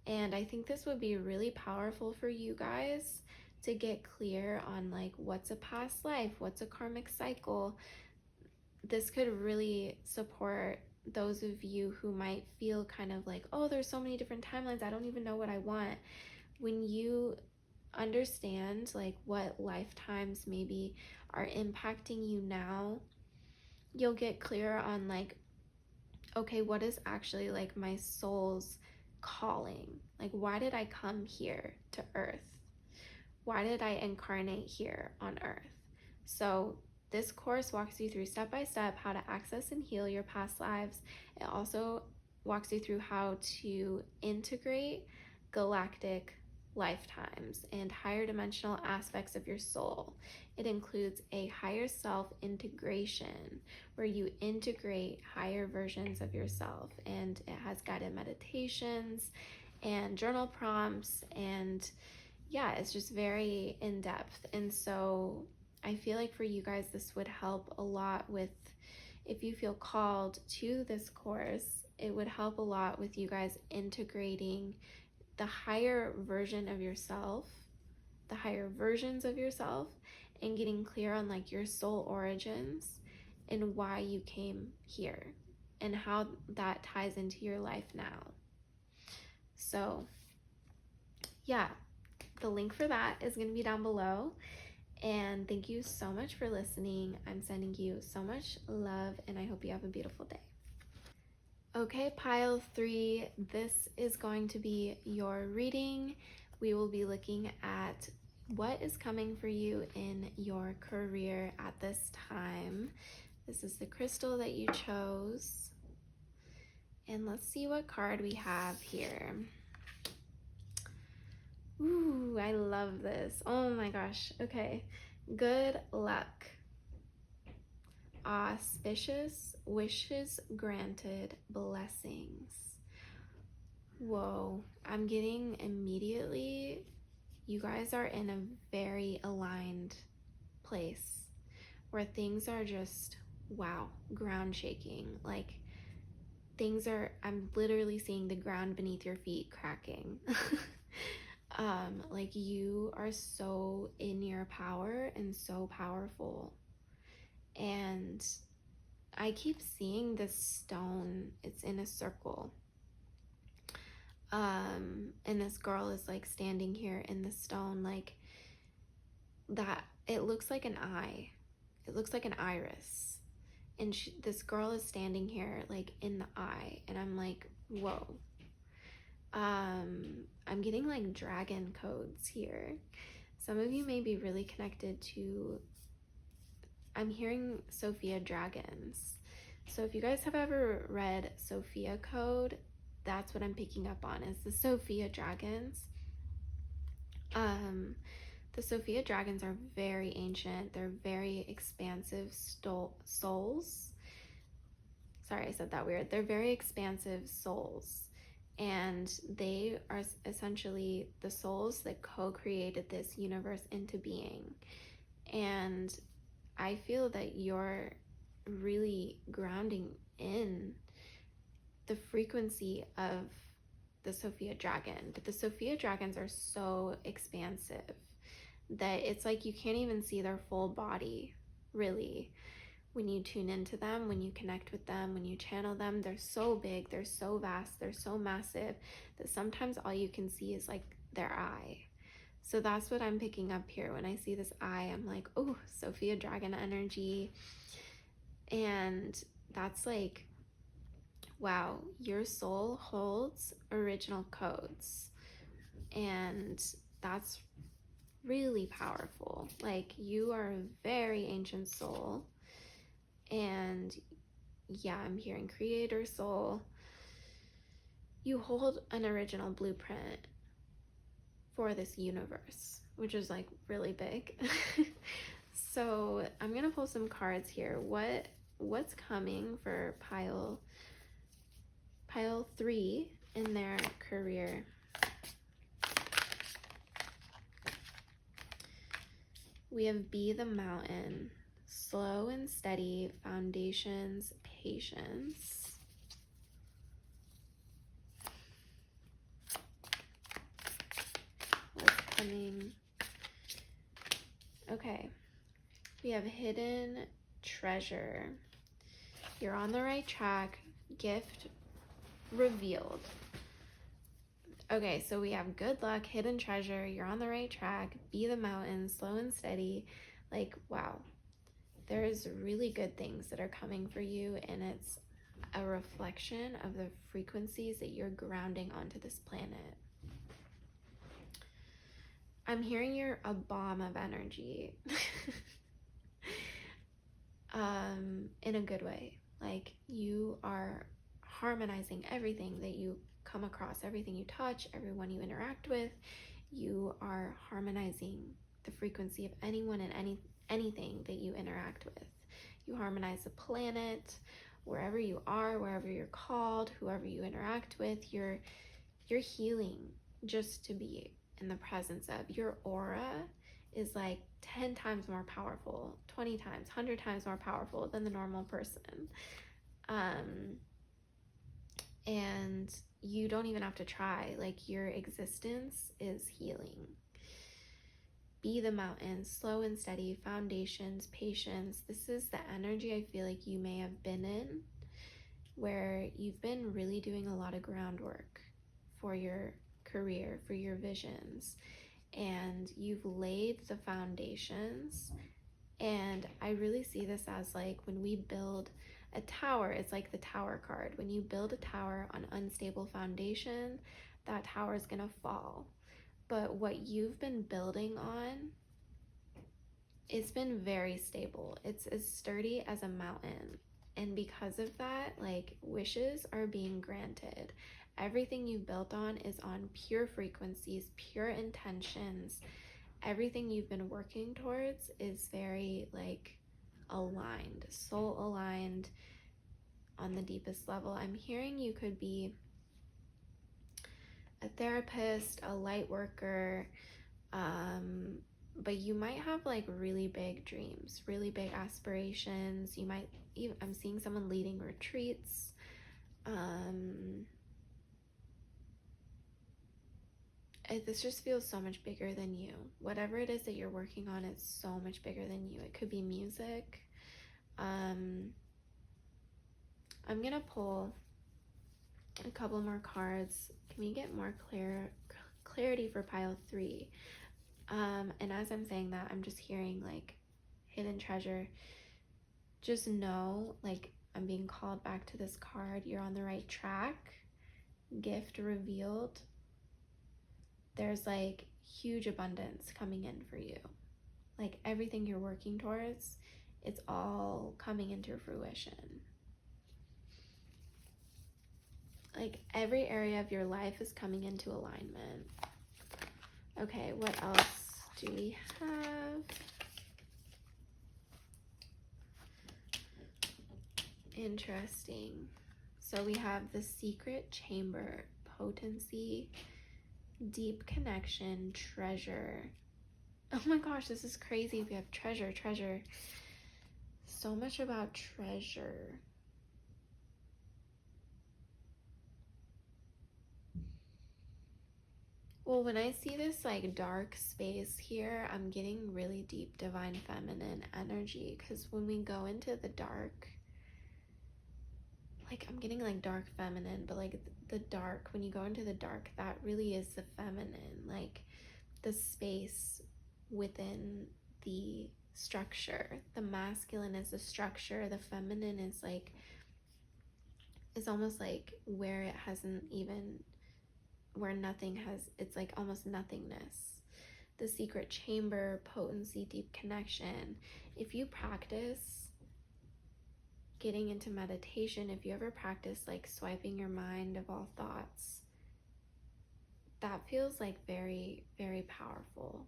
And I think this would be really powerful for you guys to get clear on like, what's a past life, what's a karmic cycle. This could really support those of you who might feel kind of like, oh, there's so many different timelines, I don't even know what I want. When you understand like what lifetimes maybe are impacting you now, you'll get clear on like, okay, what is actually like my soul's calling? Like, why did I come here to Earth? Why did I incarnate here on Earth? So this course walks you through step by step how to access and heal your past lives. It also walks you through how to integrate galactic lifetimes and higher dimensional aspects of your soul. It includes a higher self integration where you integrate higher versions of yourself, and it has guided meditations and journal prompts, and yeah, it's just very in-depth. And so I feel like for you guys, this would help a lot with, if you feel called to this course, it would help a lot with you guys integrating the higher version of yourself, the higher versions of yourself, and getting clear on like your soul origins and why you came here and how that ties into your life now. So yeah, the link for that is going to be down below. And thank you so much for listening. I'm sending you so much love, and I hope you have a beautiful day. Okay, pile 3, this is going to be your reading. We will be looking at what is coming for you in your career at this time. This is the crystal that you chose. And let's see what card we have here. Ooh, I love this. Oh my gosh. Okay. Good luck. Auspicious wishes granted, blessings. Whoa. I'm getting immediately, you guys are in a very aligned place where things are just, wow, ground shaking. Like, I'm literally seeing the ground beneath your feet cracking. Like, you are so in your power and so powerful. And I keep seeing this stone, it's in a circle. And this girl is like standing here in the stone, like that. It looks like an eye. It looks like an iris. And this girl is standing here like in the eye, and I'm like, whoa. I'm getting like dragon codes here. Some of you may be really connected to, I'm hearing Sophia dragons. So if you guys have ever read Sophia code, that's what I'm picking up on, is the Sophia dragons. The Sophia dragons are very ancient. They're very expansive souls. Sorry, I said that weird. They're very expansive souls. And they are essentially the souls that co-created this universe into being. And I feel that you're really grounding in the frequency of the Sophia dragon. But the Sophia dragons are so expansive that it's like you can't even see their full body, really. When you tune into them, when you connect with them, when you channel them, they're so big, they're so vast, they're so massive that sometimes all you can see is like their eye. So that's what I'm picking up here. When I see this eye, I'm like, oh, Sophia dragon energy. And that's like, wow, your soul holds original codes. And that's really powerful. Like, you are a very ancient soul. And yeah, I'm hearing creator soul. You hold an original blueprint for this universe, which is like really big. So I'm gonna pull some cards here. What's coming for pile 3 in their career? We have Be the Mountain, slow and steady, foundations, patience. What's coming? Okay, we have hidden treasure. You're on the right track. Gift revealed. Okay, so we have good luck, hidden treasure, you're on the right track, be the mountain, slow and steady. Like, wow, there's really good things that are coming for you, and it's a reflection of the frequencies that you're grounding onto this planet. I'm hearing you're a bomb of energy. In a good way. Like, you are harmonizing everything that you come across, everything you touch, everyone you interact with. You are harmonizing the frequency of anyone and anything that you interact with. You harmonize the planet, wherever you are, wherever you're called, whoever you interact with. You're healing just to be in the presence of. Your aura is like 10 times more powerful, 20 times, 100 times more powerful than the normal person. And you don't even have to try. Like, your existence is healing. Be the mountain, slow and steady, foundations, patience. This is the energy I feel like you may have been in, where you've been really doing a lot of groundwork for your career, for your visions, and you've laid the foundations. And I really see this as like when we build a tower, it's like the tower card. When you build a tower on unstable foundation, that tower is gonna fall. But what you've been building on, it's been very stable. It's as sturdy as a mountain. And because of that, like, wishes are being granted. Everything you built on is on pure frequencies, pure intentions. Everything you've been working towards is very like aligned, soul aligned on the deepest level. I'm hearing you could be a therapist, a light worker, but you might have like really big dreams, really big aspirations. You might even, I'm seeing someone leading retreats. This just feels so much bigger than you. Whatever it is that you're working on, it's so much bigger than you. It could be music. I'm gonna pull a couple more cards. Can we get more clarity for pile 3? And as I'm saying that, I'm just hearing like hidden treasure. Just know, like, I'm being called back to this card. You're on the right track. Gift revealed. There's like huge abundance coming in for you. Like everything you're working towards, it's all coming into fruition. Like every area of your life is coming into alignment. Okay, what else do we have? Interesting. So we have the secret chamber, potency, deep connection, treasure. Oh my gosh, this is crazy. We have treasure. So much about treasure. Well, when I see this like dark space here, I'm getting really deep divine feminine energy, because when we go into the dark, like I'm getting like dark feminine, but like the dark, when you go into the dark, that really is the feminine, like the space within the structure. The masculine is the structure, the feminine is like, is almost like where it hasn't even, where nothing has, it's like almost nothingness. The secret chamber, potency, deep connection. If you practice getting into meditation, if you ever practice like swiping your mind of all thoughts, that feels like very, very powerful.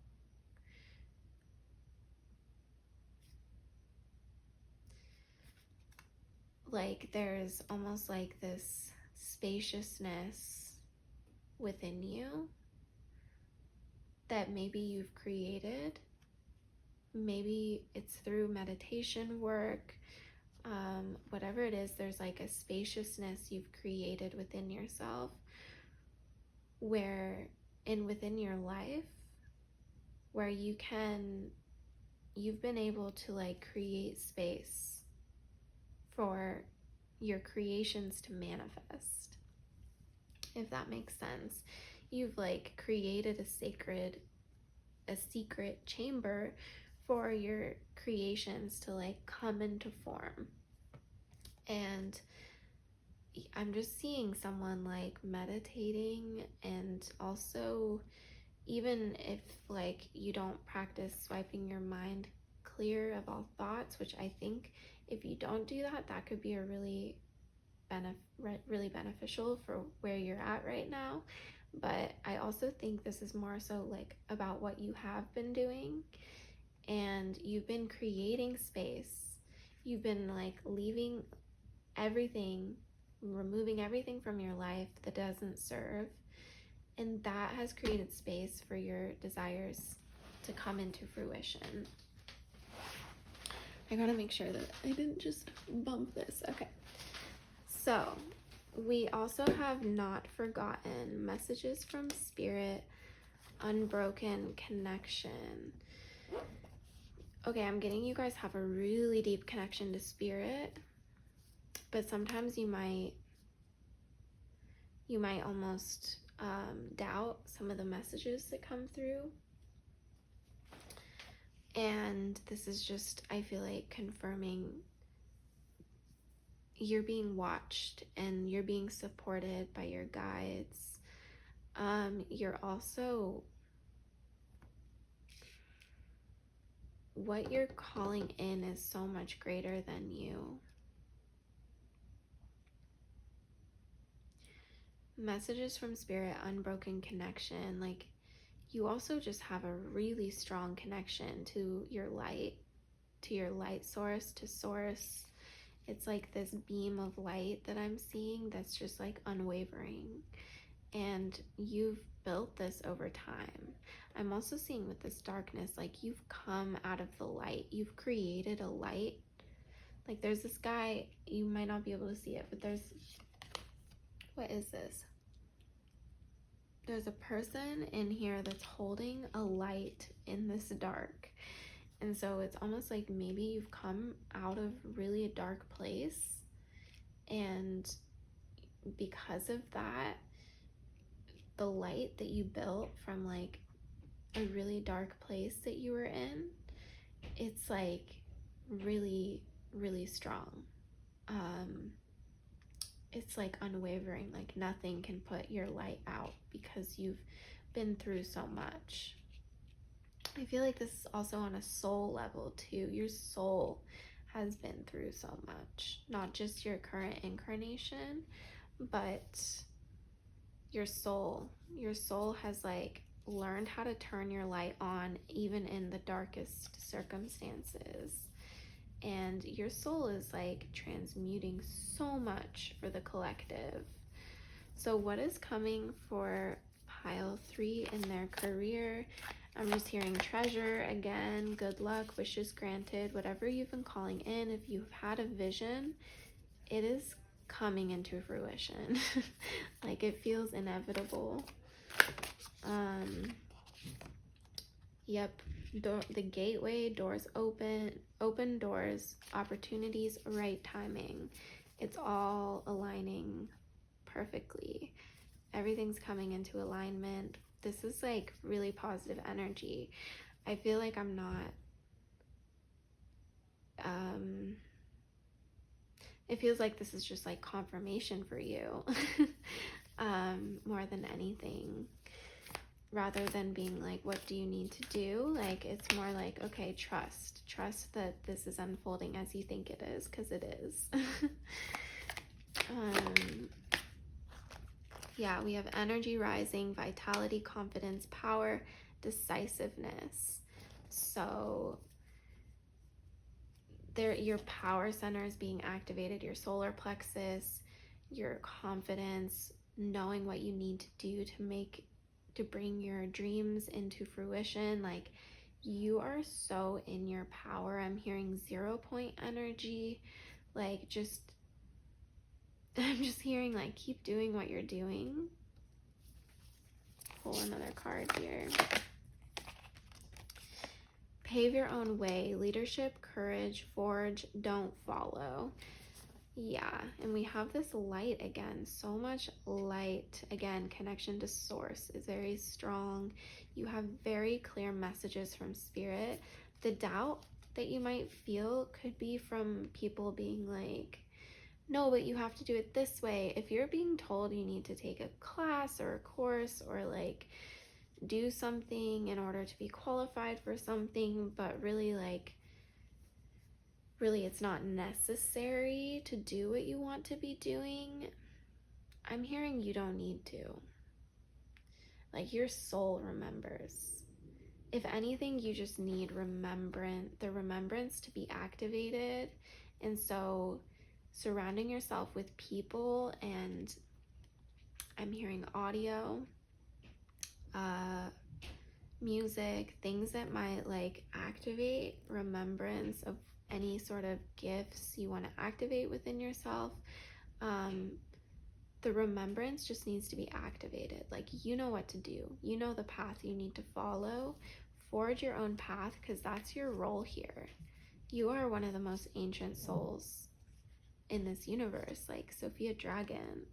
Like there's almost like this spaciousness within you that maybe you've created. Maybe it's through meditation work, whatever it is, there's like a spaciousness you've created within yourself, where within your life, where you've been able to like create space for your creations to manifest, if that makes sense. You've like created a secret chamber for your creations to like come into form. And I'm just seeing someone like meditating, and also, even if like you don't practice swiping your mind clear of all thoughts, which I think if you don't do that, that could be a really beneficial for where you're at right now. But I also think this is more so like about what you have been doing, and you've been creating space. You've been like leaving everything, removing everything from your life that doesn't serve, and that has created space for your desires to come into fruition. I gotta make sure that I didn't just bump this. Okay, so we also have not forgotten, messages from spirit, unbroken connection. Okay, I'm getting you guys have a really deep connection to spirit, but sometimes you might almost doubt some of the messages that come through. And this is just, I feel like, confirming you're being watched and you're being supported by your guides. You're also, what you're calling in is so much greater than you. Messages from spirit, unbroken connection. Like, you also just have a really strong connection to your light source, to source. It's like this beam of light that I'm seeing that's just like unwavering. And you've built this over time. I'm also seeing with this darkness, like you've come out of the light. You've created a light. Like there's this guy, you might not be able to see it, but what is this? There's a person in here that's holding a light in this dark. And so it's almost like maybe you've come out of really a dark place, and because of that, the light that you built from like a really dark place that you were in, it's like really, really strong. It's like unwavering, like nothing can put your light out because you've been through so much. I feel like this is also on a soul level too. Your soul has been through so much, not just your current incarnation, but your soul has like learned how to turn your light on even in the darkest circumstances. And your soul is like transmuting so much for the collective. So what is coming for pile 3 in their career? I'm just hearing treasure again, good luck, wishes granted, whatever you've been calling in. If you've had a vision, it is coming into fruition. Like it feels inevitable. Yep, the gateway, doors open doors, opportunities, right timing. It's all aligning perfectly. Everything's coming into alignment. This is like really positive energy. I feel like I'm not, it feels like this is just like confirmation for you, more than anything. Rather than being like, what do you need to do? Like, it's more like, okay, trust that this is unfolding as you think it is, because it is. Yeah, we have energy rising, vitality, confidence, power, decisiveness. So your power center is being activated, your solar plexus, your confidence, knowing what you need to do to bring your dreams into fruition. Like, you are so in your power. I'm hearing 0 point energy. Like, I'm just hearing like, keep doing what you're doing. Pull another card here. Pave your own way, leadership, courage, forge, don't follow. Yeah, and we have this light again, so much light. Again, connection to source is very strong. You have very clear messages from spirit. The doubt that you might feel could be from people being like, no, but you have to do it this way. If you're being told you need to take a class or a course or like do something in order to be qualified for something, but really it's not necessary to do what you want to be doing, I'm hearing you don't need to. Like, your soul remembers. If anything, you just need the remembrance to be activated. And so surrounding yourself with people, and I'm hearing audio, music, things that might like activate remembrance of any sort of gifts you want to activate within yourself. The remembrance just needs to be activated. Like, you know what to do. You know the path you need to follow. Forge your own path, because that's your role here. You are one of the most ancient souls in this universe, like Sophia Dragon.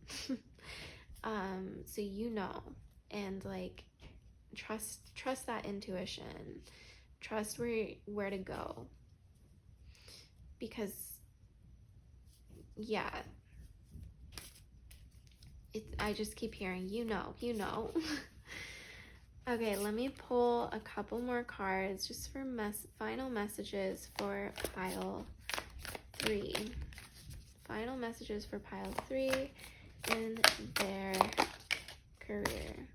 So you know, and like trust that intuition, trust where to go, because yeah, I just keep hearing you know. Okay, let me pull a couple more cards just for final messages for pile 3. Final messages for pile 3 in their career.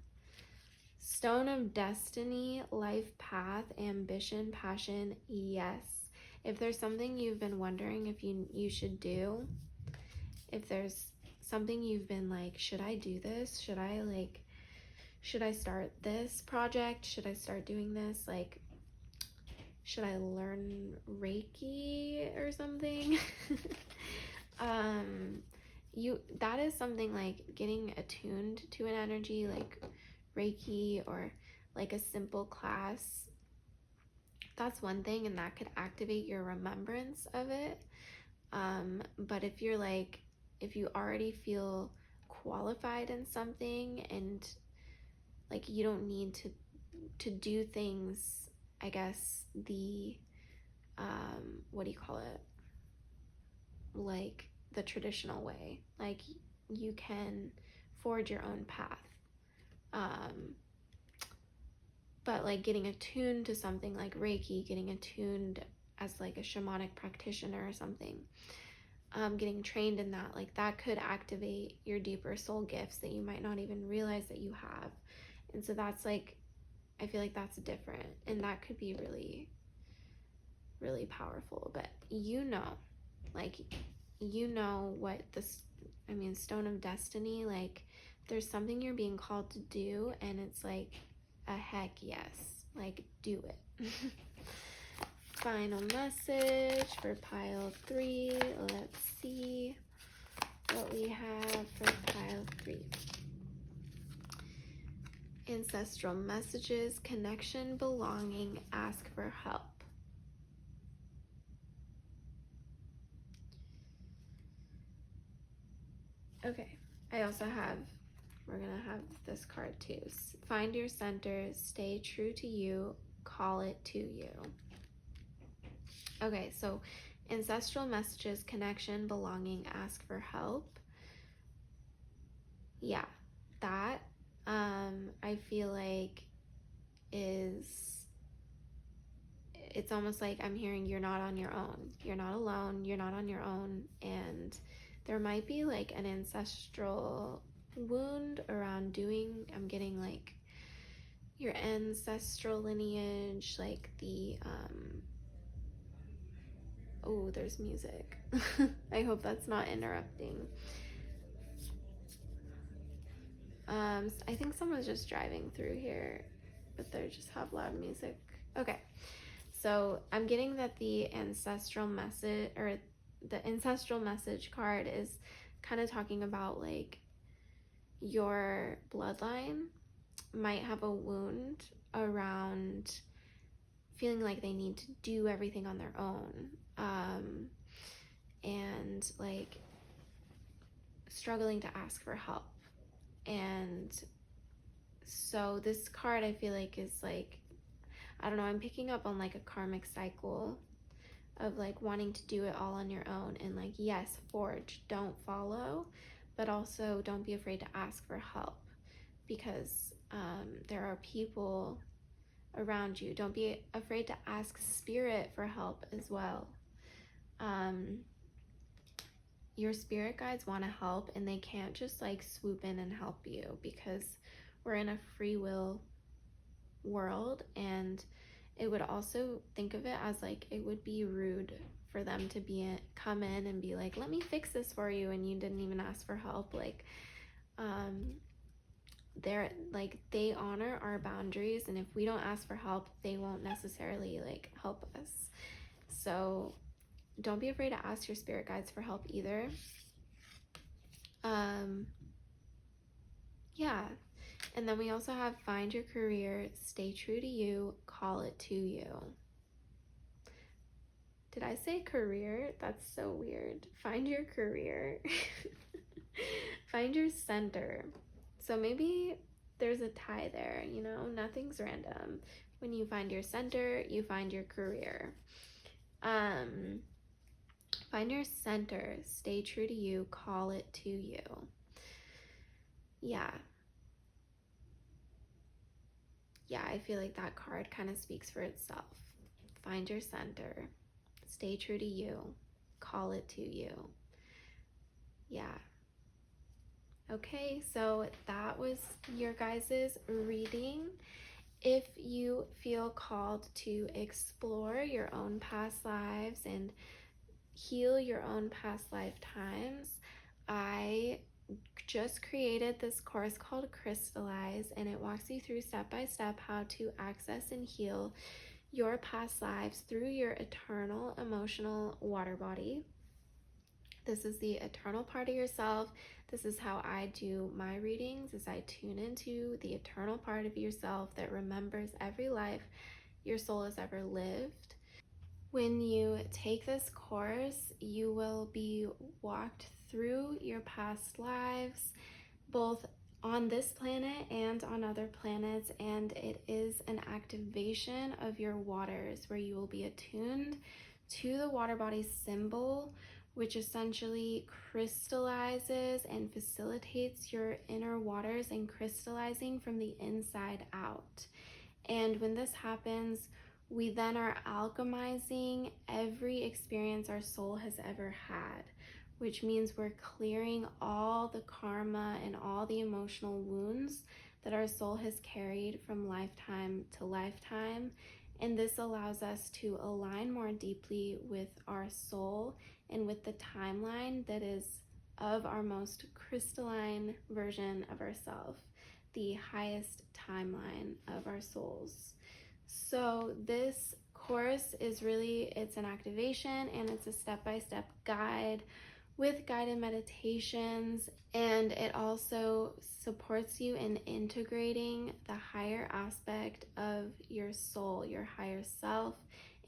Stone of Destiny, life path, ambition, passion, yes. If there's something you've been wondering if you should do, if there's something you've been like, should I do this? Should I start this project? Should I start doing this? Like, should I learn Reiki or something? That is something like getting attuned to an energy like Reiki or like a simple class. That's one thing, and that could activate your remembrance of it. But if you already feel qualified in something, and like you don't need to do things, I guess the what do you call it? Like the traditional way. Like you can forge your own path. But like getting attuned to something like Reiki, getting attuned as like a shamanic practitioner or something, getting trained in that, like that could activate your deeper soul gifts that you might not even realize that you have. And so that's like, I feel like that's different, and that could be really, really powerful. But like what this, Stone of Destiny, like there's something you're being called to do, and it's like a heck yes, like do it. Final message for pile 3. Let's see what we have for pile 3. Ancestral messages, connection, belonging, ask for help. Okay, we're gonna have this card too. Find your center, stay true to you, call it to you. Okay, so ancestral messages, connection, belonging, ask for help. Yeah, that I feel like it's almost like I'm hearing you're not on your own. You're not alone, you're not on your own, and there might be like an ancestral wound around I'm getting like your ancestral lineage, like the oh, there's music. I hope that's not interrupting. I think someone's just driving through here, but they just have loud music. Okay, so I'm getting that the ancestral message card is kind of talking about like your bloodline might have a wound around feeling like they need to do everything on their own, and like struggling to ask for help. And so this card I feel like is like, I don't know, I'm picking up on like a karmic cycle of like wanting to do it all on your own, and like, yes, forge, don't follow, but also don't be afraid to ask for help, because there are people around you. Don't be afraid to ask spirit for help as well. Your spirit guides want to help, and they can't just like swoop in and help you, because we're in a free will world, and it would also think of it as like it would be rude for them to come in and be like, let me fix this for you, and you didn't even ask for help. Like they honor our boundaries, and if we don't ask for help, they won't necessarily like help us. So don't be afraid to ask your spirit guides for help either. Yeah. And then we also have find your career, stay true to you, call it to you. Did I say career? That's so weird. Find your career. Find your center. So maybe there's a tie there, you know, nothing's random. When you find your center, you find your career. Find your center, stay true to you, call it to you. Yeah. Yeah, I feel like that card kind of speaks for itself. Find your center, stay true to you, call it to you. Yeah. Okay, so that was your guys' reading. If you feel called to explore your own past lives and heal your own past lifetimes, I just created this course called Crystallize, and it walks you through step by step how to access and heal your past lives through your eternal emotional water body. This is the eternal part of yourself. This is how I do my readings, is I tune into the eternal part of yourself that remembers every life your soul has ever lived. When you take this course, you will be walked through your past lives, both on this planet and on other planets, and it is an activation of your waters where you will be attuned to the water body symbol, which essentially crystallizes and facilitates your inner waters and crystallizing from the inside out. And when this happens, we then are alchemizing every experience our soul has ever had, which means we're clearing all the karma and all the emotional wounds that our soul has carried from lifetime to lifetime. And this allows us to align more deeply with our soul and with the timeline that is of our most crystalline version of ourselves, the highest timeline of our souls. So this course is really, it's an activation and it's a step-by-step guide with guided meditations, and it also supports you in integrating the higher aspect of your soul, your higher self.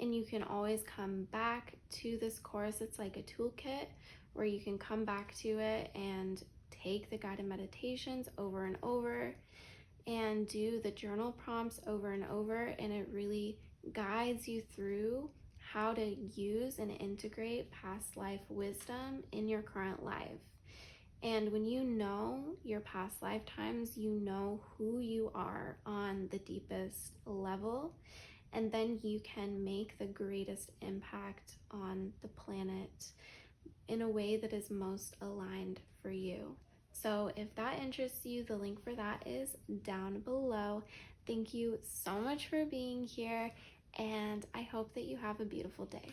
And you can always come back to this course. It's like a toolkit where you can come back to it and take the guided meditations over and over and do the journal prompts over and over, and it really guides you through how to use and integrate past life wisdom in your current life. And when you know your past lifetimes, you know who you are on the deepest level, and then you can make the greatest impact on the planet in a way that is most aligned for you. So if that interests you, the link for that is down below. Thank you so much for being here, and I hope that you have a beautiful day.